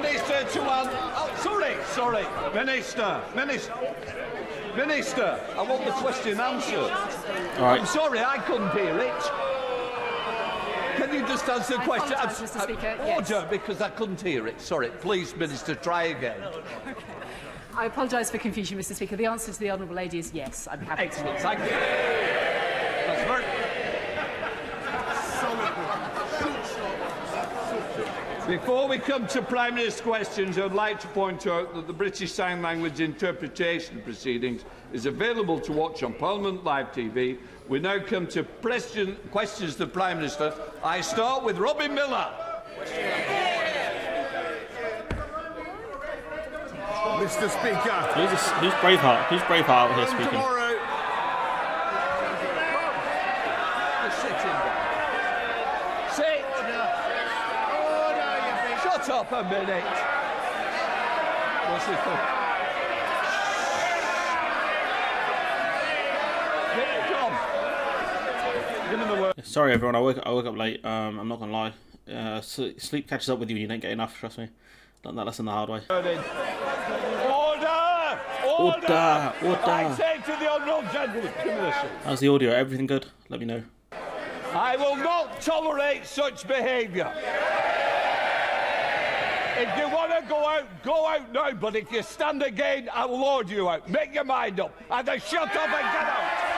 Minister to answer. Oh, sorry. Minister, I want the question answered. All right. I'm sorry, I couldn't hear it. Can you just answer the question? Mr. Speaker. Order, Yes. because I couldn't hear it. Sorry, please, Minister, try again. I apologise for confusion, Mr. Speaker. The answer to the honourable lady is yes. I'm happy Excellent, to. thank you. That's very... Before we come to Prime Minister's questions, I would like to point out that the British Sign Language interpretation proceedings is available to watch on Parliament Live TV. We now come to questions to the Prime Minister. I start with Robin Miller. Mr. Speaker. Who's Braveheart? Who's Braveheart out here speaking? Tomorrow. Just sit in there. Sit. Shut up a minute. What's this for? Give me the word. Sorry everyone, I woke up late. I'm not gonna lie. Sleep catches up with you. You don't get enough. Trust me. Learned that lesson the hard way. Order! I Order! say to the honourable gentleman. Give me this. How's the audio? Everything good? Let me know. I will not tolerate such behaviour. If you want to go out now. But if you stand again, I will order you out. Make your mind up. Either shut up and get out.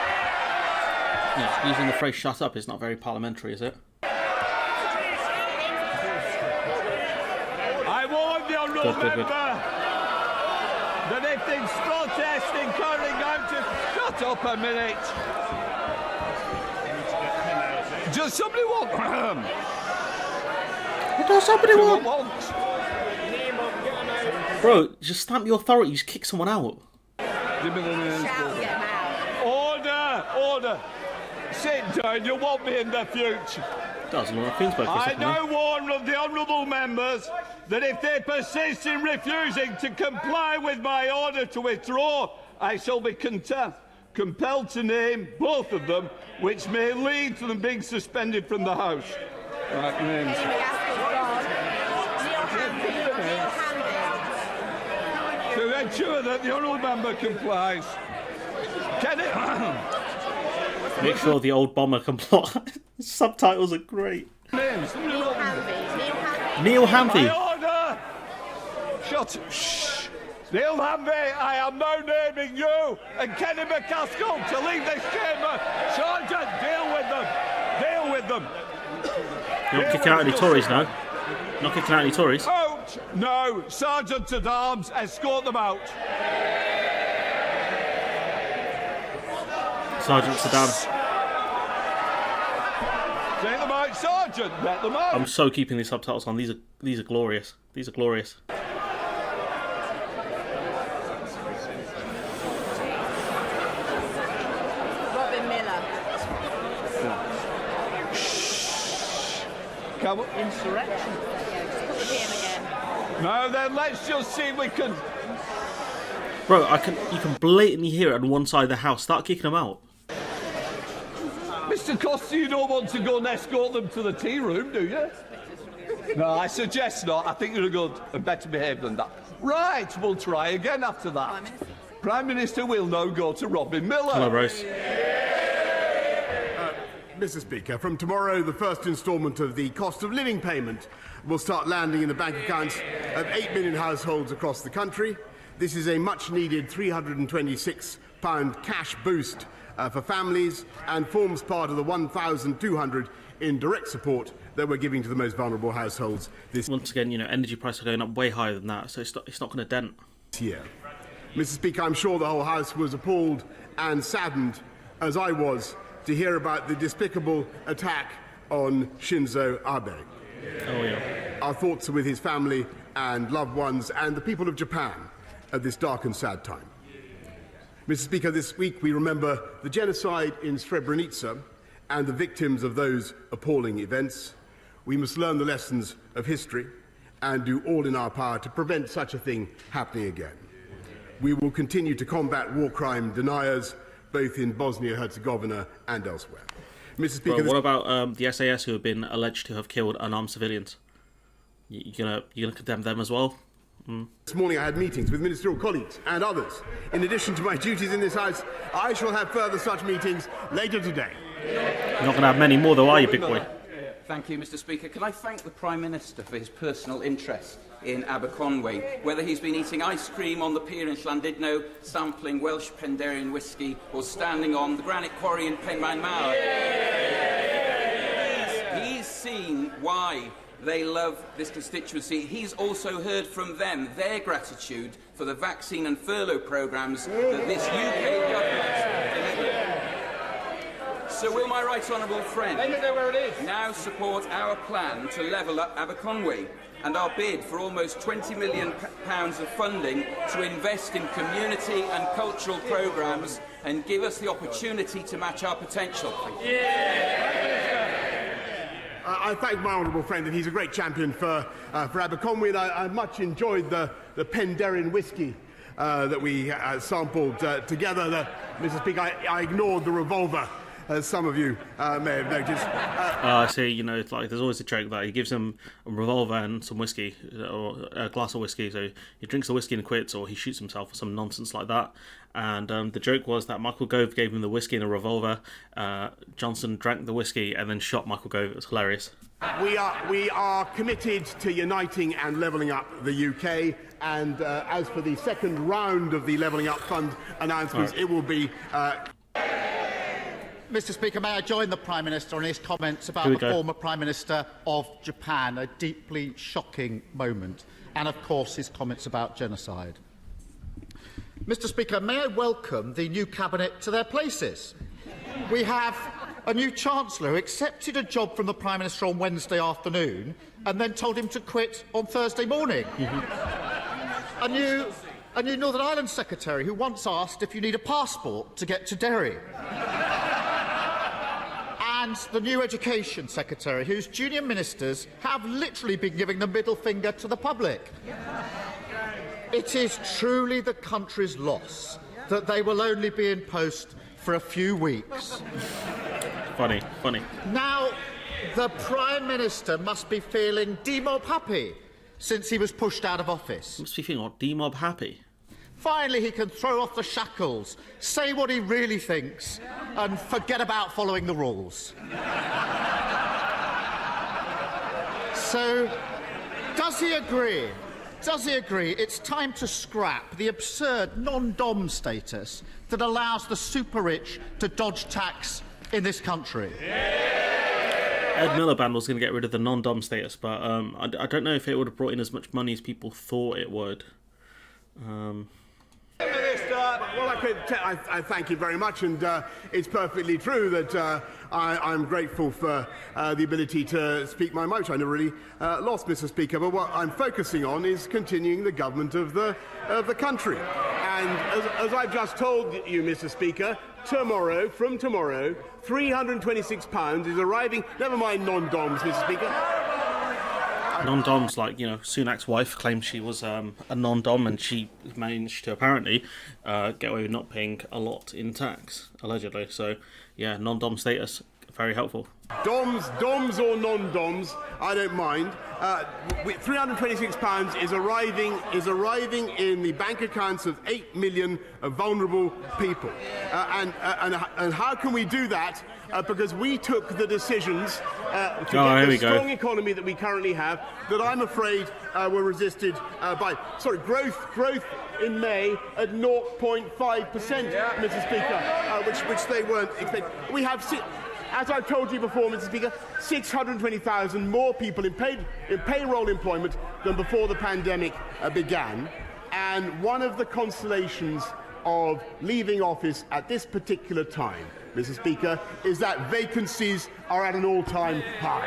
Yeah, using the phrase "shut up" is not very parliamentary, is it? I warn the honourable Good. member that if there's protesting carrying out, just shut up a minute. Does somebody want? What does somebody want? want? Bro, just stamp your authority. Just kick someone out. Give me the names. Order. Sit down. You want me in the future. That was Laura Queensberg for a I second there. now warn of the honourable members that if they persist in refusing to comply with my order to withdraw, I shall be compelled to name both of them, which may lead to them being suspended from the House. Right, names. To ensure that the honourable member complies. Can it? Make sure the old bomber complies. Subtitles are great. Names. Neil Hamvey. My order! Shut up. Shh. Neil Hamvey, I am now naming you and Kenny McCaskill to leave this chamber. Sergeant, deal with them. You're not kicking out any Tories now. Not kicking out any Tories. Out! No, Sergeant at Arms, escort them out. Sergeant Saddam. Take them out, Sergeant. Let them out. I'm so keeping these subtitles on. These are glorious. These are glorious. Robin Miller. Come on. Insurrection. Put the PM again. No, then let's just see if we can. Bro, you can blatantly hear it on one side of the house. Start kicking them out. Mr. Costa, you don't want to go and escort them to the tea room, do you? No, I suggest not. I think you're good and better behaved than that. Right, we'll try again after that. Prime Minister will now go to Robin Miller. Hello, Rose. Mr. Speaker, from tomorrow, the first instalment of the cost of living payment will start landing in the bank accounts of 8 million households across the country. This is a much-needed £326 cash boost for families and forms part of the £1,200 in direct support that we're giving to the most vulnerable households this Once again, energy prices are going up way higher than that, so it's not going to dent. year. Mr. Speaker, I'm sure the whole House was appalled and saddened, as I was, to hear about the despicable attack on Shinzo Abe. Oh yeah. Our thoughts are with his family and loved ones and the people of Japan at this dark and sad time. Mr. Speaker, this week we remember the genocide in Srebrenica and the victims of those appalling events. We must learn the lessons of history and do all in our power to prevent such a thing happening again. We will continue to combat war crime deniers, both in Bosnia-Herzegovina and elsewhere. Mr. Speaker, Bro, what about the SAS who have been alleged to have killed unarmed civilians? You're gonna condemn them as well? This morning I had meetings with ministerial colleagues and others. In addition to my duties in this House, I shall have further such meetings later today. You're not gonna have many more, though, are you, big boy? Thank you, Mr. Speaker. Can I thank the Prime Minister for his personal interest in Aberconwy, whether he's been eating ice cream on the pier in Llandudno, sampling Welsh Penderyn whisky, or standing on the granite quarry in Penmaen Mawr. He's seen why they love this constituency. He's also heard from them their gratitude for the vaccine and furlough programmes that this UK government delivered. So will my right honourable friend now support our plan to level up Aberconwy and our bid for almost £20 million of funding to invest in community and cultural programmes and give us the opportunity to match our potential, please? I thank my honourable friend, and he's a great champion for Aberconwy, and I much enjoyed the Penderyn whisky that we sampled together. Mr. Speaker, I ignored the revolver, as some of you may have noticed. I see, you know, it's like there's always a joke that he gives him a revolver and some whiskey, or a glass of whiskey, so he drinks the whiskey and quits, or he shoots himself or some nonsense like that. And the joke was that Michael Gove gave him the whiskey and a revolver. Johnson drank the whiskey and then shot Michael Gove. It was hilarious. We are committed to uniting and levelling up the UK, and as for the second round of the Levelling Up Fund announcements, it will be... Mr. Speaker, may I join the Prime Minister on his comments about the former Prime Minister of Japan, a deeply shocking moment, and of course his comments about genocide. Mr. Speaker, may I welcome the new Cabinet to their places. We have a new Chancellor who accepted a job from the Prime Minister on Wednesday afternoon and then told him to quit on Thursday morning. A new Northern Ireland Secretary who once asked if you need a passport to get to Derry. And the new Education Secretary, whose junior ministers have literally been giving the middle finger to the public. It is truly the country's loss that they will only be in post for a few weeks. Funny. Now, the Prime Minister must be feeling demob happy since he was pushed out of office. Must be feeling what, demob happy? Finally, he can throw off the shackles, say what he really thinks, and forget about following the rules. So, does he agree? Does he agree it's time to scrap the absurd non-dom status that allows the super-rich to dodge tax in this country? Ed Miliband was going to get rid of the non-dom status, but I don't know if it would have brought in as much money as people thought it would. Well, I thank you very much, and it's perfectly true that I'm grateful for the ability to speak my mind, which I never really lost, Mr. Speaker. But what I'm focusing on is continuing the government of the country. And as I've just told you, Mr. Speaker, from tomorrow, £326 is arriving. Never mind non-doms, Mr. Speaker. Non-doms, like, you know, Sunak's wife claimed she was a non-dom, and she managed to apparently get away with not paying a lot in tax, allegedly. So, yeah, non-dom status, very helpful. Doms or non-doms, I don't mind. £326 is arriving in the bank accounts of 8 million vulnerable people. And how can we do that? Because we took the decisions to get the strong economy that we currently have, that I'm afraid were resisted by growth in May at 0.5%, Mr. Speaker, which they weren't expecting. We have, as I've told you before, Mr. Speaker, 620,000 more people in payroll employment than before the pandemic began. And one of the consolations of leaving office at this particular time, Mr. Speaker, is that vacancies are at an all-time high.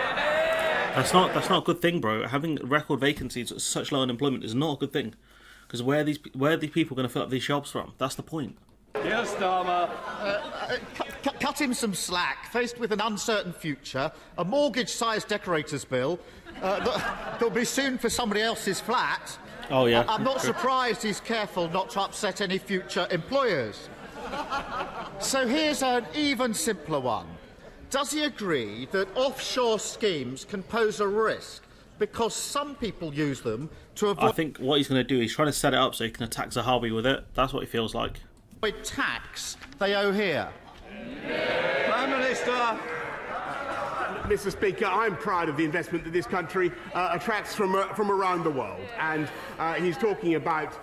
That's not a good thing, bro. Having record vacancies at such low unemployment is not a good thing. Because where are these people going to fill up these jobs from? That's the point. Yes, Starmer. Cut him some slack. Faced with an uncertain future, a mortgage-sized decorator's bill that'll be soon for somebody else's flat. Oh, yeah. I'm not surprised he's careful not to upset any future employers. So here's an even simpler one. Does he agree that offshore schemes can pose a risk because some people use them to avoid I think what he's going to do, he's trying to set it up so he can attack Zahawi with it. That's what it feels like. tax they owe here. Prime Minister. Mr. Speaker, I'm proud of the investment that this country attracts from around the world. And he's talking about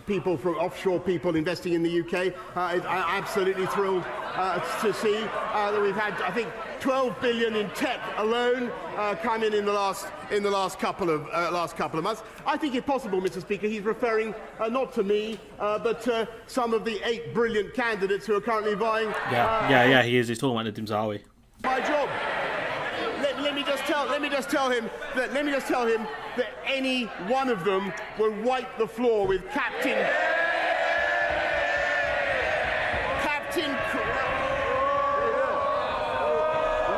people from offshore people investing in the UK. I'm absolutely thrilled to see that we've had, I think, 12 billion in tech alone come in the last couple of months. I think if possible, Mr. Speaker, he's referring not to me, but to some of the 8 brilliant candidates who are currently vying. Yeah, he is. He's talking about Nadim Zahawi. My job. Let me just tell him that any one of them will wipe the floor with Captain.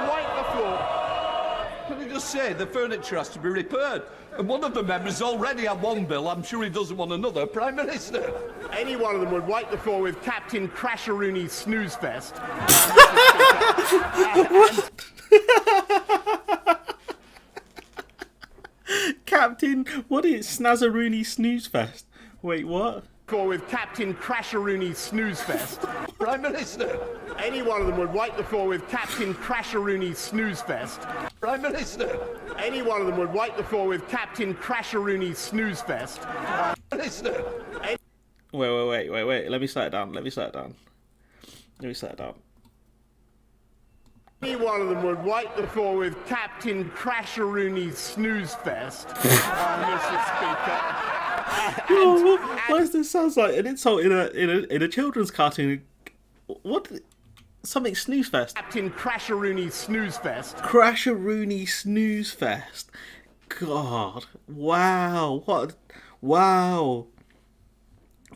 Wipe the floor. Can I just say the furniture has to be repaired? And one of the members already had one bill. I'm sure he doesn't want another. Prime Minister. Any one of them would wipe the floor with Captain Crasharoony Snooze Fest. Captain, what is Snazzaroony Snooze Fest? Wait, what? Floor with Captain Crasharoony Snooze Fest. Prime Minister. Any one of them would wipe the floor with Captain Crasharoony Snooze Fest. Prime Minister. Any one of them would wipe the floor with Captain Crasharoony Snooze Fest. Minister. Wait. Let me slow it down. Any one of them would wipe the floor with Captain Crasharoony Snooze Fest, Mr. Speaker. Why does this sound like an insult in a children's cartoon? What? Something snooze fest. Captain Crasharoony Snooze Fest. Crasharoony Snooze Fest. God. Wow. What? Wow.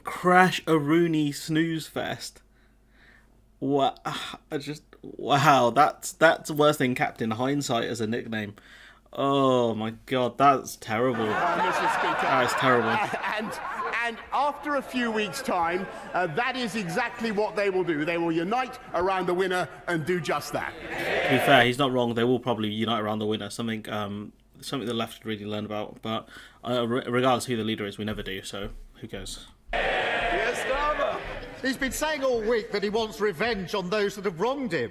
Crasharoony Snooze Fest. Wow. Wow. That's worse than Captain Hindsight as a nickname. Oh my God, that's terrible. Mr. Speaker. That is terrible. And after a few weeks' time, that is exactly what they will do. They will unite around the winner and do just that. To be fair, he's not wrong. They will probably unite around the winner. Something the left should really learn about. But regardless of who the leader is, we never do. So who cares? Yes, Starmer. He's been saying all week that he wants revenge on those that have wronged him.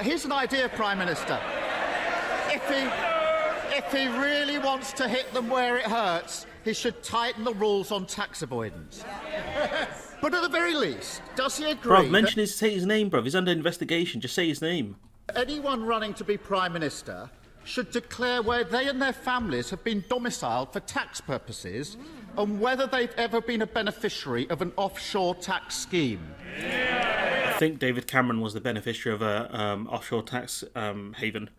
Here's an idea, Prime Minister. If he really wants to hit them where it hurts, he should tighten the rules on tax avoidance. But at the very least, does he agree? Bruv, say his name, bruv. He's under investigation. Just say his name. Anyone running to be Prime Minister should declare where they and their families have been domiciled for tax purposes and whether they've ever been a beneficiary of an offshore tax scheme. I think David Cameron was the beneficiary of a offshore tax haven.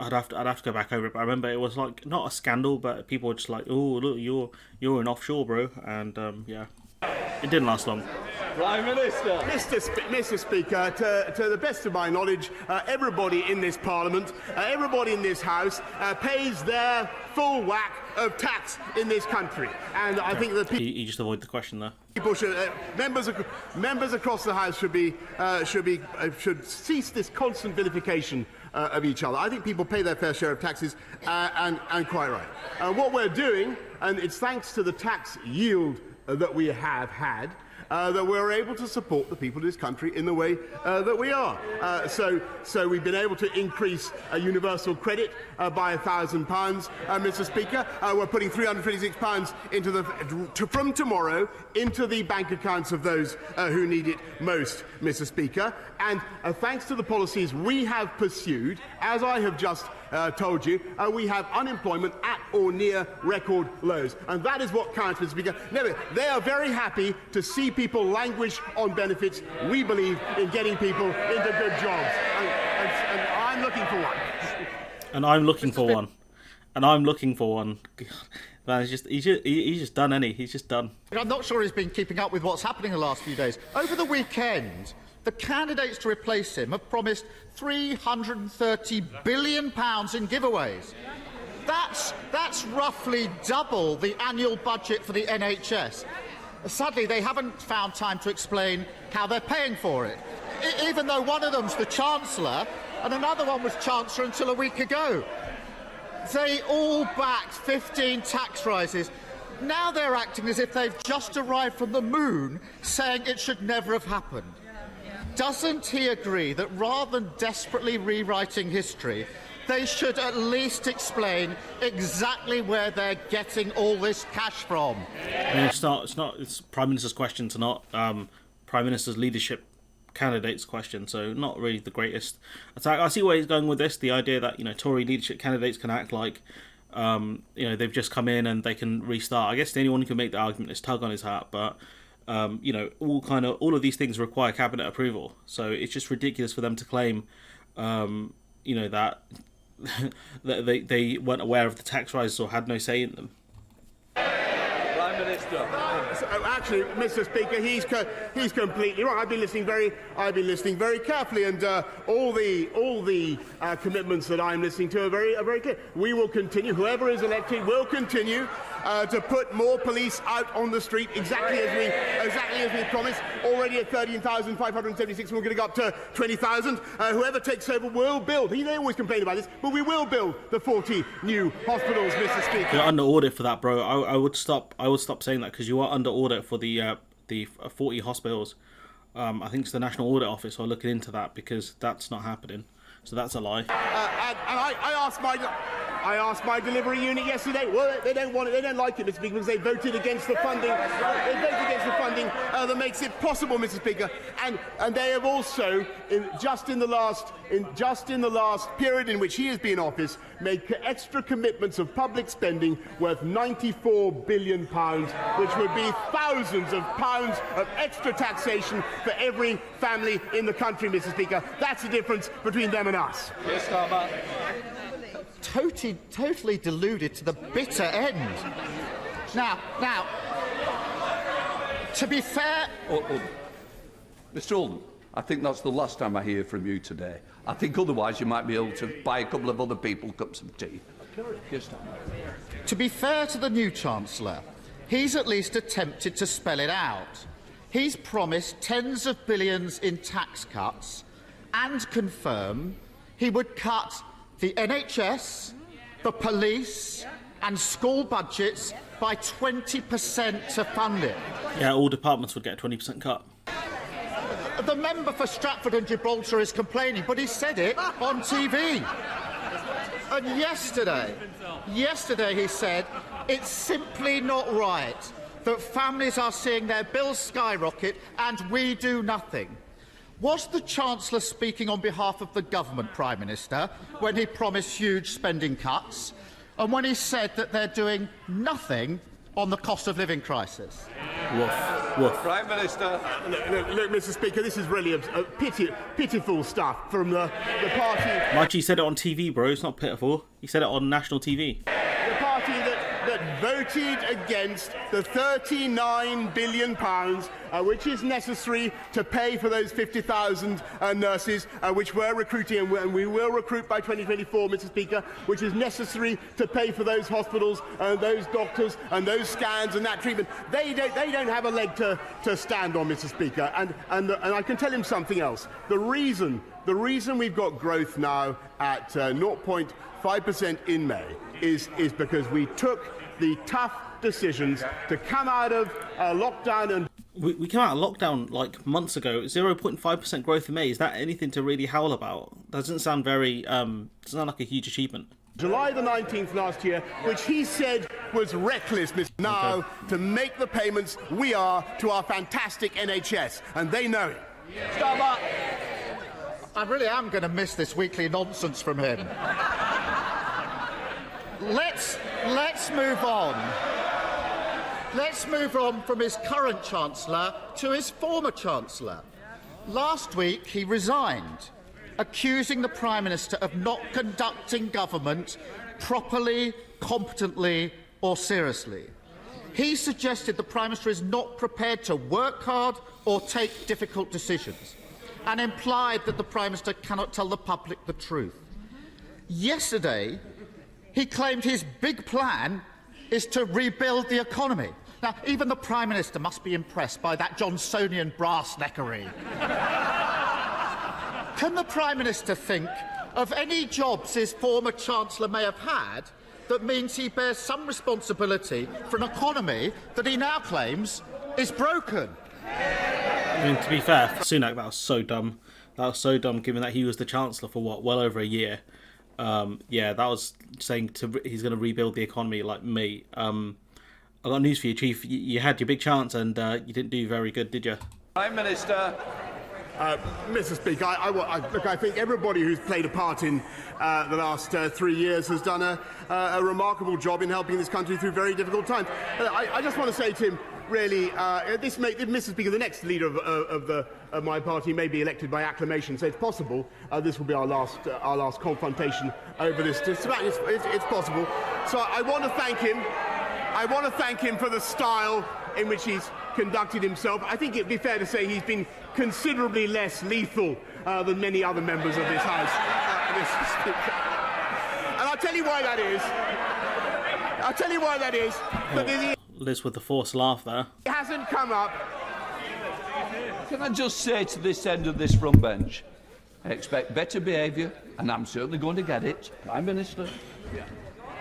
I'd have to go back over it, but I remember it was like not a scandal, but people were just like, "Oh, look, you're an offshore, bro," and yeah, it didn't last long. Prime Minister. Mr. Speaker, to the best of my knowledge, everybody in this Parliament, everybody in this House pays their full whack of tax in this country, and I think that You just avoid the question there. people should members across the House should cease this constant vilification of each other. I think people pay their fair share of taxes, and quite right. What we're doing, and it's thanks to the tax yield that we have had, that we're able to support the people of this country in the way that we are. So we've been able to increase universal credit by £1,000, Mr. Speaker. We're putting £326 from tomorrow into the bank accounts of those who need it most, Mr. Speaker. And thanks to the policies we have pursued, as I have just told you, we have unemployment at or near record lows. And that is what counts, Mr. Speaker. No, they are very happy to see people languish on benefits. We believe in getting people into good jobs. And I'm looking for one. And I'm looking for one. And I'm looking for one. Man, he's just done, ain't he? He's just done. I'm not sure he's been keeping up with what's happening the last few days. Over the weekend, the candidates to replace him have promised £330 billion in giveaways. That's roughly double the annual budget for the NHS. Sadly, they haven't found time to explain how they're paying for it, even though one of them's the Chancellor and another one was Chancellor until a week ago. They all backed 15 tax rises. Now they're acting as if they've just arrived from the moon, saying it should never have happened. Doesn't he agree that rather than desperately rewriting history, they should at least explain exactly where they're getting all this cash from? I mean, it's Prime Minister's question, it's not Prime Minister's leadership candidate's question, so not really the greatest attack. I see where he's going with this, the idea that, Tory leadership candidates can act like, they've just come in and they can restart. I guess the only one who can make the argument is Tug on his hat, but, all of these things require cabinet approval, so it's just ridiculous for them to claim, that that they weren't aware of the tax rises or had no say in them. Prime Minister. Actually, Mr. Speaker, he's completely right. I've been listening very carefully, and all the commitments that I'm listening to are very clear. We will continue. Whoever is elected will continue to put more police out on the street, exactly as we promised. Already at 13,576, we're going to go up to 20,000. Whoever takes over will build. They always complain about this, but we will build the 40 new hospitals, Mr. Speaker. You're under audit for that, bro. I would stop saying that, because you are under audit for the 40 hospitals. I think it's the National Audit Office who are looking into that, because that's not happening. So that's a lie. And I asked my delivery unit yesterday. Well, they don't want it. They don't like it, Mr. Speaker, because they voted against the funding. They voted against the funding that makes it possible, Mr. Speaker. And they have also, just in the last period in which he has been in office, made extra commitments of public spending worth £94 billion, which would be thousands of pounds of extra taxation for every family in the country, Mr. Speaker. That's the difference between them and us. Yes, Starmer. Totally deluded to the bitter end. Now, to be fair... Mr. Oldham, I think that's the last time I hear from you today. I think otherwise you might be able to buy a couple of other people cups of tea. Yes, to be fair to the new Chancellor, he's at least attempted to spell it out. He's promised tens of billions in tax cuts and confirmed he would cut the NHS, the police and school budgets by 20% to fund it. Yeah, all departments would get a 20% cut. The member for Stratford and Gibraltar is complaining, but he said it on TV. And yesterday he said it's simply not right that families are seeing their bills skyrocket and we do nothing. Was the Chancellor speaking on behalf of the government, Prime Minister, when he promised huge spending cuts and when he said that they're doing nothing on the cost of living crisis? Woof. Prime Minister. Look, Mr. Speaker, this is really pitiful stuff from the party. Margie said it on TV, bro. It's not pitiful. He said it on national TV. The party that voted against the £39 billion, which is necessary to pay for those 50,000 nurses, which we're recruiting, and we will recruit by 2024, Mr. Speaker, which is necessary to pay for those hospitals, those doctors, and those scans and that treatment. They don't have a leg to stand on, Mr. Speaker. And I can tell him something else. The reason we've got growth now at 0.5% in May is because we took the tough decisions to come out of lockdown. And we came out of lockdown like months ago. 0.5% growth in May. Is that anything to really howl about? Doesn't sound very doesn't sound like a huge achievement. July the 19th last year, which he said was reckless, Mr. Now, to make the payments we are to our fantastic NHS, and they know it. Starmer. I really am going to miss this weekly nonsense from him. Let's move on. Let's move on from his current Chancellor to his former Chancellor. Last week he resigned, accusing the Prime Minister of not conducting government properly, competently or seriously. He suggested the Prime Minister is not prepared to work hard or take difficult decisions, and implied that the Prime Minister cannot tell the public the truth. Yesterday, he claimed his big plan is to rebuild the economy. Now, even the Prime Minister must be impressed by that Johnsonian brass neckery. Can the Prime Minister think of any jobs his former Chancellor may have had that means he bears some responsibility for an economy that he now claims is broken. I mean, to be fair, Sunak, that was so dumb. That was so dumb, given that he was the Chancellor for, what, well over a year. Yeah, that was saying he's going to rebuild the economy like me. I've got news for you, Chief. You had your big chance and you didn't do very good, did you? Prime Minister. Mr. Speaker, I think everybody who's played a part in the last 3 years has done a remarkable job in helping this country through very difficult times. I just want to say to him, really, Mr. Speaker, the next leader of my party may be elected by acclamation, so it's possible this will be our last confrontation over this. It's possible. So I want to thank him. I want to thank him for the style in which he's conducted himself. I think it'd be fair to say he's been considerably less lethal than many other members of this House, Mr. Speaker. And I'll tell you why that is. Liz with the forced laugh there. It hasn't come up. Can I just say to this end of this front bench, I expect better behaviour, and I'm certainly going to get it. Prime Minister.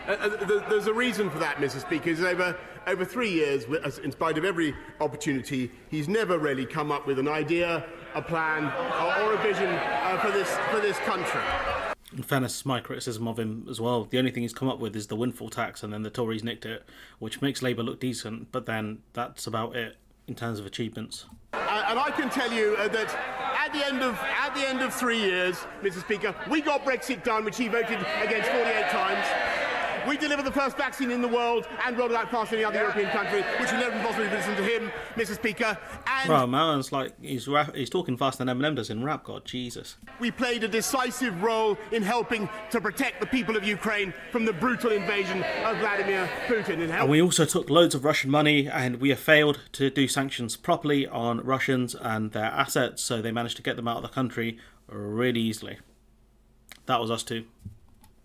There's a reason for that, Mr. Speaker. Is over 3 years, in spite of every opportunity, he's never really come up with an idea, a plan, or a vision for this country. In fairness, my criticism of him as well, the only thing he's come up with is the windfall tax, and then the Tories nicked it, which makes Labour look decent, but then that's about it in terms of achievements. And I can tell you that at the end of 3 years, Mr. Speaker, we got Brexit done, which he voted against 48 times. We delivered the first vaccine in the world and rolled it out faster than any other European country, which will never be possible if you listen to him, Mr. Speaker. And well, Maran's like, he's talking faster than Eminem does in rap, God, Jesus. We played a decisive role in helping to protect the people of Ukraine from the brutal invasion of Vladimir Putin. And we also took loads of Russian money, and we have failed to do sanctions properly on Russians and their assets, so they managed to get them out of the country really easily. That was us too.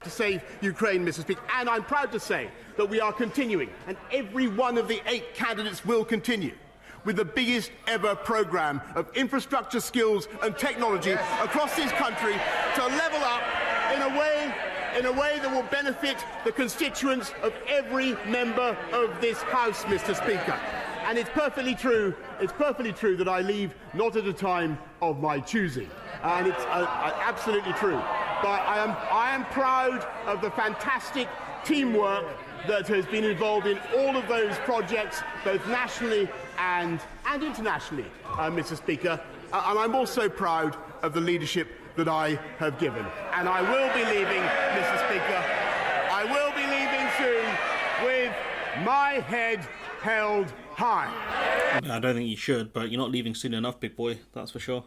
To save Ukraine, Mr. Speaker, and I'm proud to say that we are continuing, and every one of the 8 candidates will continue, with the biggest ever programme of infrastructure, skills and technology across this country to level up in a way that will benefit the constituents of every member of this House, Mr. Speaker. And it's perfectly true that I leave not at a time of my choosing. And it's absolutely true. But I am proud of the fantastic teamwork that has been involved in all of those projects, both nationally and internationally, Mr. Speaker. And I'm also proud of the leadership that I have given. And I will be leaving, Mr. Speaker. I will be leaving soon with my head held high. I don't think you should, but you're not leaving soon enough, big boy, that's for sure.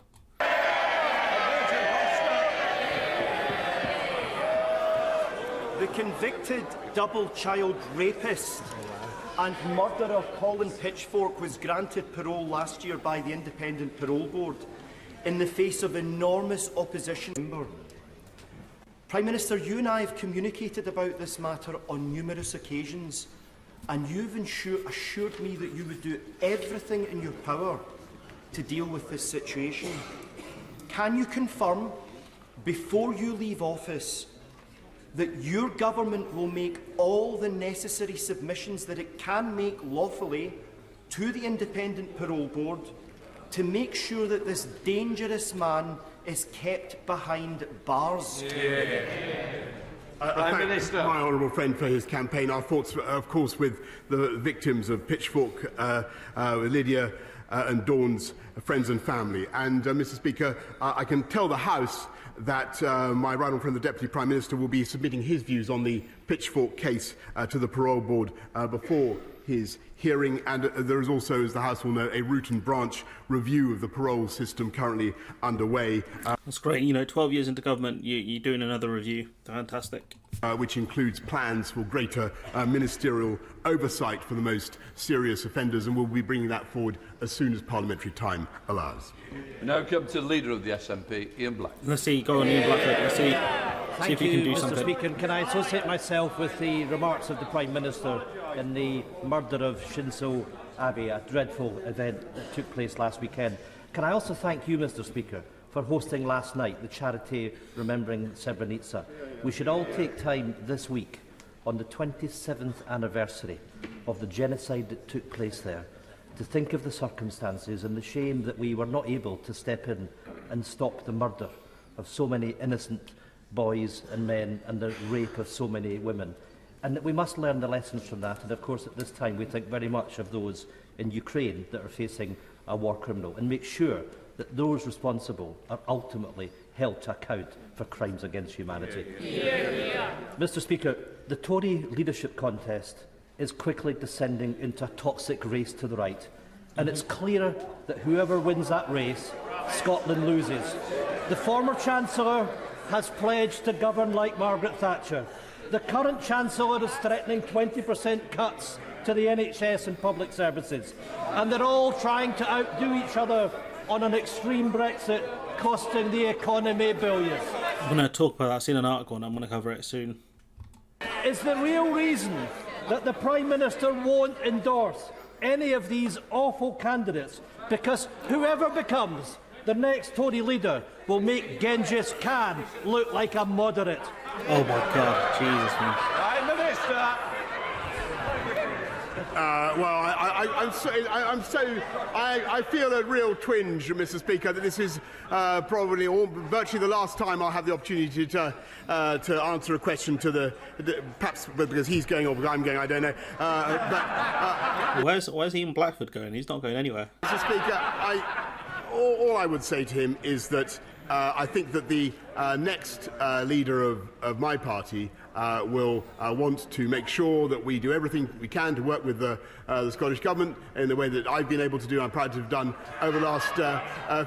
The convicted double-child rapist and murderer Colin Pitchfork was granted parole last year by the Independent Parole Board in the face of enormous opposition. Prime Minister, you and I have communicated about this matter on numerous occasions, and you've assured me that you would do everything in your power to deal with this situation. Can you confirm, before you leave office, that your government will make all the necessary submissions that it can make lawfully to the Independent Parole Board to make sure that this dangerous man is kept behind bars? Prime Minister. My honourable friend for his campaign. Our thoughts, of course, with the victims of Pitchfork, Lydia and Dawn's friends and family. And, Mr. Speaker, I can tell the House that my right honourable friend, the Deputy Prime Minister, will be submitting his views on the Pitchfork case to the Parole Board before his hearing, and there is also, as the House will know, a root and branch review of the parole system currently underway. That's great. You know, 12 years into government, you're doing another review. Fantastic. Which includes plans for greater ministerial oversight for the most serious offenders, and we'll be bringing that forward as soon as parliamentary time allows. We now come to the Leader of the SNP, Ian Black. Let's see, go on, Ian Blackford. Let's see if you can do Mr. something. Speaker. Can I associate myself with the remarks of the Prime Minister in the murder of Shinzo Abe, a dreadful event that took place last weekend? Can I also thank you, Mr. Speaker, for hosting last night the charity Remembering Srebrenica. We should all take time this week, on the 27th anniversary of the genocide that took place there, to think of the circumstances and the shame that we were not able to step in and stop the murder of so many innocent boys and men and the rape of so many women. And that we must learn the lessons from that. And of course, at this time, we think very much of those in Ukraine that are facing a war criminal, and make sure that those responsible are ultimately held to account for crimes against humanity. Mr. Speaker, the Tory leadership contest is quickly descending into a toxic race to the right, and it's clear that whoever wins that race, Scotland loses. The former Chancellor has pledged to govern like Margaret Thatcher. The current Chancellor is threatening 20% cuts to the NHS and public services, and they're all trying to outdo each other on an extreme Brexit, costing the economy billions. I'm going to talk about that. I've seen an article and I'm going to cover it soon. Is the real reason that the Prime Minister won't endorse any of these awful candidates because whoever becomes the next Tory leader will make Genghis Khan look like a moderate? Oh my God, Jesus, man. Prime Minister! I feel a real twinge, Mr. Speaker, that this is probably virtually the last time I'll have the opportunity to answer a question to perhaps because he's going or because I'm going, I don't know. Where's Ian Blackford going? He's not going anywhere. Mr. Speaker, all I would say to him is that I think that the next leader of my party will want to make sure that we do everything we can to work with the Scottish Government in the way that I've been able to do, I'm proud to have done over the last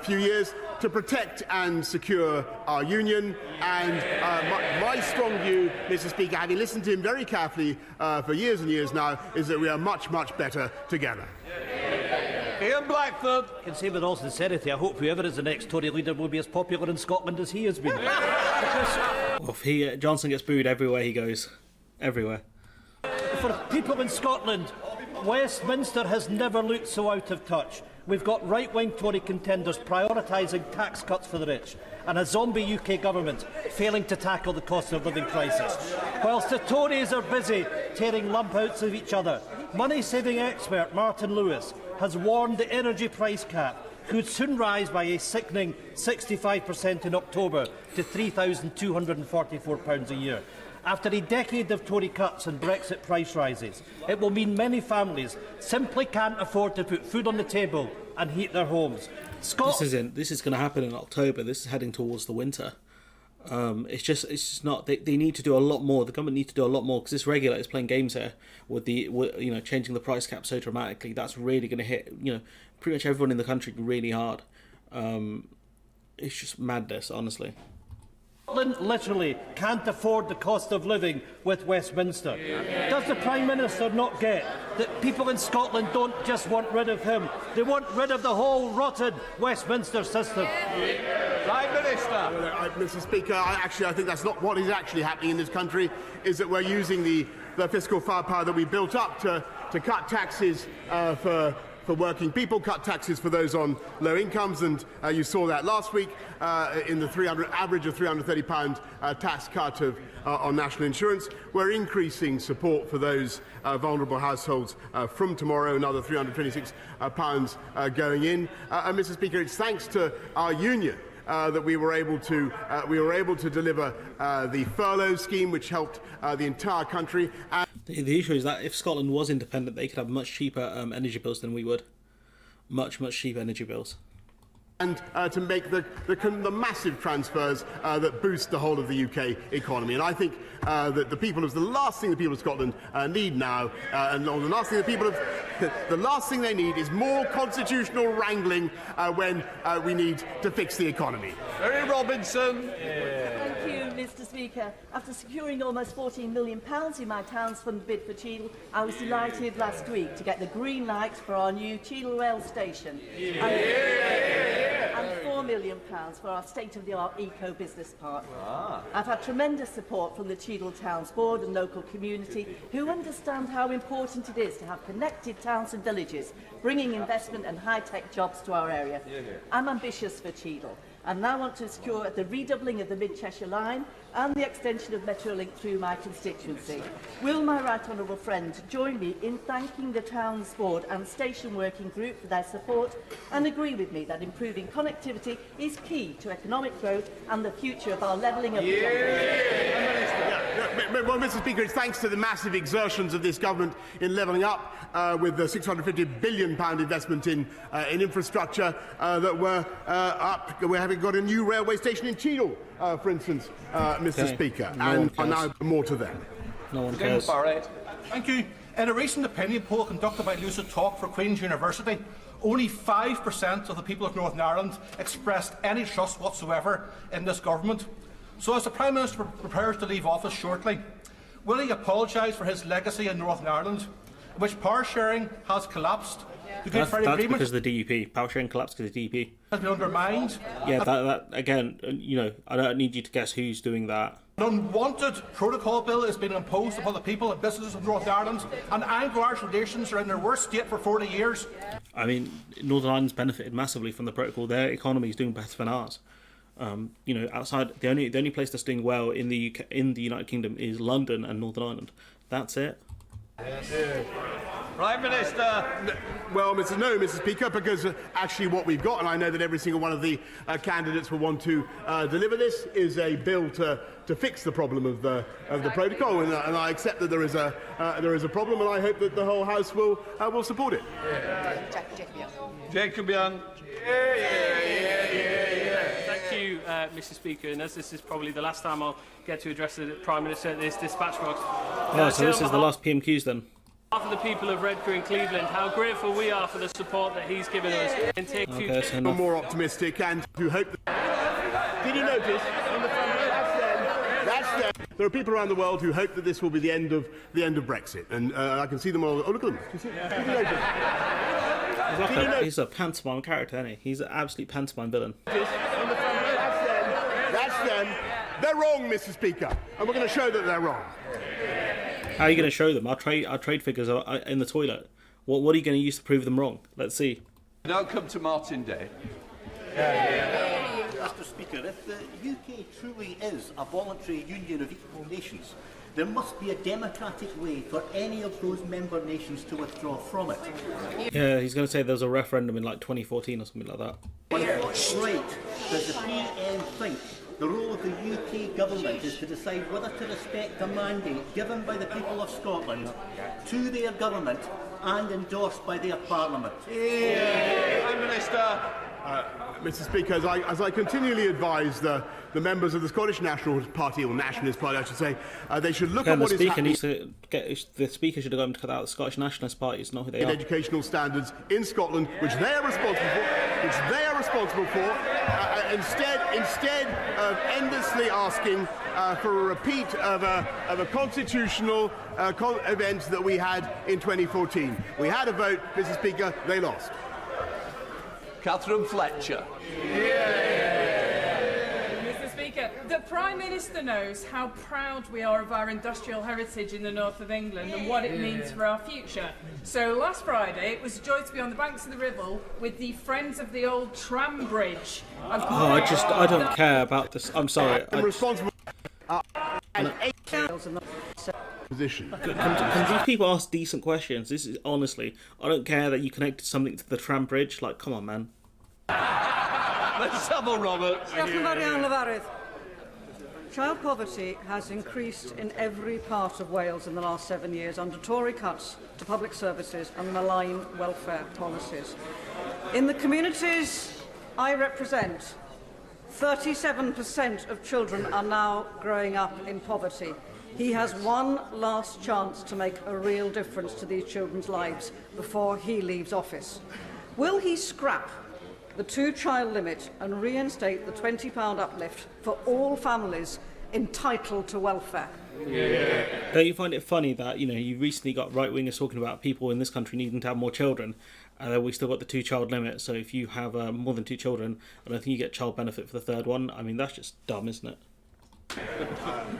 few years, to protect and secure our union. And my strong view, Mr. Speaker, having listened to him very carefully for years and years now, is that we are much, much better together. Ian Blackford. I can say with all sincerity, I hope whoever is the next Tory leader will be as popular in Scotland as he has been. Well, if Johnson gets booed everywhere he goes. Everywhere. For people in Scotland, Westminster has never looked so out of touch. We've got right-wing Tory contenders prioritising tax cuts for the rich and a zombie UK government failing to tackle the cost of living crisis. Whilst the Tories are busy tearing lumpouts of each other, money-saving expert Martin Lewis has warned the energy price cap could soon rise by a sickening 65% in October to £3,244 a year. After a decade of Tory cuts and Brexit price rises, it will mean many families simply can't afford to put food on the table and heat their homes. This is going to happen in October. This is heading towards the winter. It's just not. They need to do a lot more. The government needs to do a lot more because this regulator is playing games here with changing the price cap so dramatically. That's really going to hit pretty much everyone in the country really hard. It's just madness, honestly. Scotland literally can't afford the cost of living with Westminster. Does the Prime Minister not get that people in Scotland don't just want rid of him, they want rid of the whole rotten Westminster system? Prime Minister. Mr. Speaker, I think that's not what is actually happening in this country, is that we're using the fiscal firepower that we built up to cut taxes for working people, cut taxes for those on low incomes, and you saw that last week in the average of £330 tax cut on national insurance. We're increasing support for those vulnerable households from tomorrow, another £326 going in. And Mr. Speaker, it's thanks to our union that we were able to deliver the furlough scheme, which helped the entire country. The issue is that if Scotland was independent, they could have much cheaper energy bills than we would. Much cheaper energy bills. And to make the massive transfers that boost the whole of the UK economy. And I think that the last thing the people of Scotland need now, the last thing they need is more constitutional wrangling when we need to fix the economy. Mary Robinson. Thank you, Mr. Speaker. After securing almost £14 million in my town's fund bid for Cheadle, I was delighted last week to get the green light for our new Cheadle rail station. And £4 million for our state-of-the-art eco-business park. I've had tremendous support from the Cheadle Towns Board and local community who understand how important it is to have connected towns and villages, bringing investment and high-tech jobs to our area. I'm ambitious for Cheadle. and now want to secure the redoubling of the Mid-Cheshire Line and the extension of Metrolink through my constituency. Will my right honourable friend join me in thanking the Town's Board and Station Working Group for their support and agree with me that improving connectivity is key to economic growth and the future of our levelling up the Well, Mr. Speaker, it's thanks to the massive exertions of this government in levelling up with the £650 billion investment in infrastructure that we're having got a new railway station in Cheadle, for instance, Mr. Speaker, and now more to them. No one cares. Thank you. In a recent opinion poll conducted by Lucid Talk for Queen's University, only 5% of the people of Northern Ireland expressed any trust whatsoever in this government. So as the Prime Minister prepares to leave office shortly, will he apologise for his legacy in Northern Ireland, in which power sharing has collapsed? That's because of the DUP. Power sharing collapsed because of the DUP. Has been undermined. Yeah, that again, I don't need you to guess who's doing that. An unwanted protocol bill is being imposed upon the people and businesses of Northern Ireland, and Anglo-Irish relations are in their worst state for 40 years. I mean, Northern Ireland's benefited massively from the protocol. Their economy is doing better than ours. Outside the only place that's doing well in the UK, in the United Kingdom is London and Northern Ireland. That's it. Prime Minister. Well, Mr. Speaker, because actually what we've got, and I know that every single one of the candidates will want to deliver this, is a bill to fix the problem of the protocol, and I accept that there is a problem, and I hope that the whole House will support it. Jacob Young. Thank you, Mr. Speaker, and as this is probably the last time I'll get to address the Prime Minister at this dispatch box. So this is the last PMQs then? On behalf of the people of Redcar and Cleveland, how grateful we are for the support that he's given us. And take future... more optimistic and who hope that... Did you notice on the front row? That's them. There are people around the world who hope that this will be the end of Brexit, and I can see them all. Oh, look at them! Did you notice? He's a pantomime character, isn't he? He's an absolute pantomime villain. That's them. They're wrong, Mr. Speaker, and we're going to show that they're wrong. How are you going to show them? Our trade figures are in the toilet. What are you going to use to prove them wrong? Let's see. Now come to Martin Day. Mr. Speaker, if the UK truly is a voluntary union of equal nations, there must be a democratic way for any of those member nations to withdraw from it. Yeah, he's going to say there was a referendum in like 2014 or something like that. On what right does the PM think the role of the UK government is to decide whether to respect the mandate given by the people of Scotland to their government and endorsed by their parliament? Prime Minister. Mr. Speaker, as I continually advise the members of the Scottish National Party, or Nationalist Party, I should say, they should look at what is happening. The Speaker should have gone to cut out the Scottish Nationalist Party. It's not who they are. Educational standards in Scotland, which they are responsible for, instead of endlessly asking for a repeat of a constitutional event that we had in 2014. We had a vote, Mr. Speaker, they lost. Catherine Fletcher. Mr. Speaker, the Prime Minister knows how proud we are of our industrial heritage in the north of England and what it means for our future. So last Friday, it was a joy to be on the banks of the Ribble with the Friends of the Old Tram Bridge. I don't care about this. I'm sorry. I'm responsible. Position. Can these people ask decent questions? This is honestly, I don't care that you connected something to the tram bridge. Like, come on, man. Let's have a Robert. Child poverty has increased in every part of Wales in the last 7 years under Tory cuts to public services and malign welfare policies. In the communities I represent, 37% of children are now growing up in poverty. He has one last chance to make a real difference to these children's lives before he leaves office. Will he scrap the two-child limit and reinstate the £20 uplift for all families entitled to welfare? Yeah. Don't you find it funny that, you recently got right-wingers talking about people in this country needing to have more children, and then we still got the two-child limit, so if you have more than two children, I don't think you get child benefit for the third one. I mean, that's just dumb, isn't it?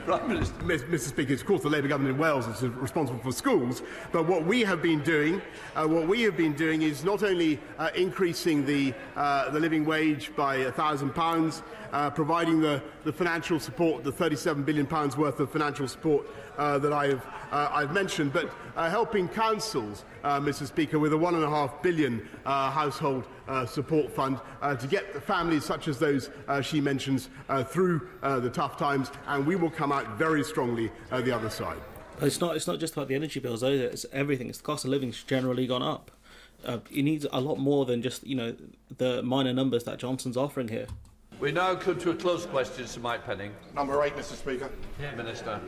Mr. Speaker, it's of course the Labour government in Wales is responsible for schools, but what we have been doing, is not only increasing the living wage by £1,000, providing the financial support, the £37 billion worth of financial support that I've mentioned, but helping councils, Mr. Speaker, with a £1.5 billion household support fund to get the families such as those she mentions through the tough times, and we will come out very strongly the other side. It's not just about the energy bills, though. It's everything. It's the cost of living's generally gone up. It needs a lot more than just the minor numbers that Johnson's offering here. We now come to a closed question to Mike Penning. Number 8, Mr. Speaker. Minister.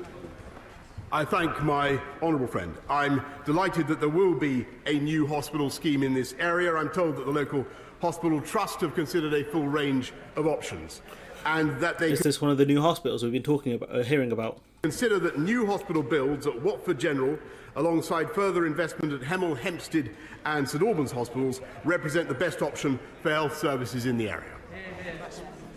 I thank my honourable friend. I'm delighted that there will be a new hospital scheme in this area. I'm told that the local hospital trust have considered a full range of options, and that they... Is this one of the new hospitals we've been talking about, hearing about? Consider that new hospital builds at Watford General, alongside further investment at Hemel, Hempstead and St Albans hospitals, represent the best option for health services in the area.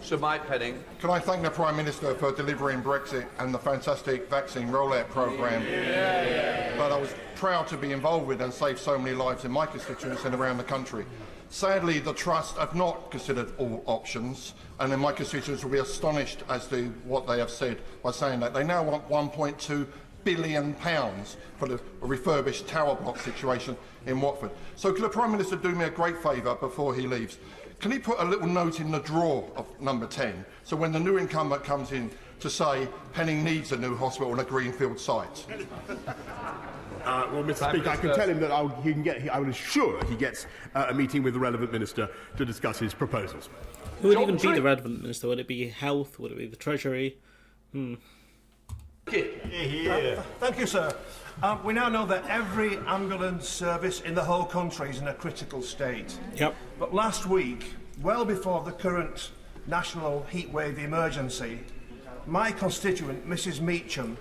Sir Mike Penning. Can I thank the Prime Minister for delivering Brexit and the fantastic vaccine rollout programme that I was proud to be involved with and saved so many lives in my constituency and around the country. Sadly, the Trust have not considered all options, and in my constituents will be astonished as to what they have said by saying that they now want £1.2 billion for the refurbished tower block situation in Watford. So could the Prime Minister do me a great favour before he leaves? Can he put a little note in the drawer of number 10, so when the new incumbent comes in to say Penning needs a new hospital on a greenfield site? Well, Mr. Speaker, I can tell him that I will assure he gets a meeting with the relevant minister to discuss his proposals. Who would even be the relevant minister? Would it be health? Would it be the Treasury? Thank you, sir. We now know that every ambulance service in the whole country is in a critical state. Yep. But last week, well before the current national heatwave emergency, my constituent, Mrs. Meacham,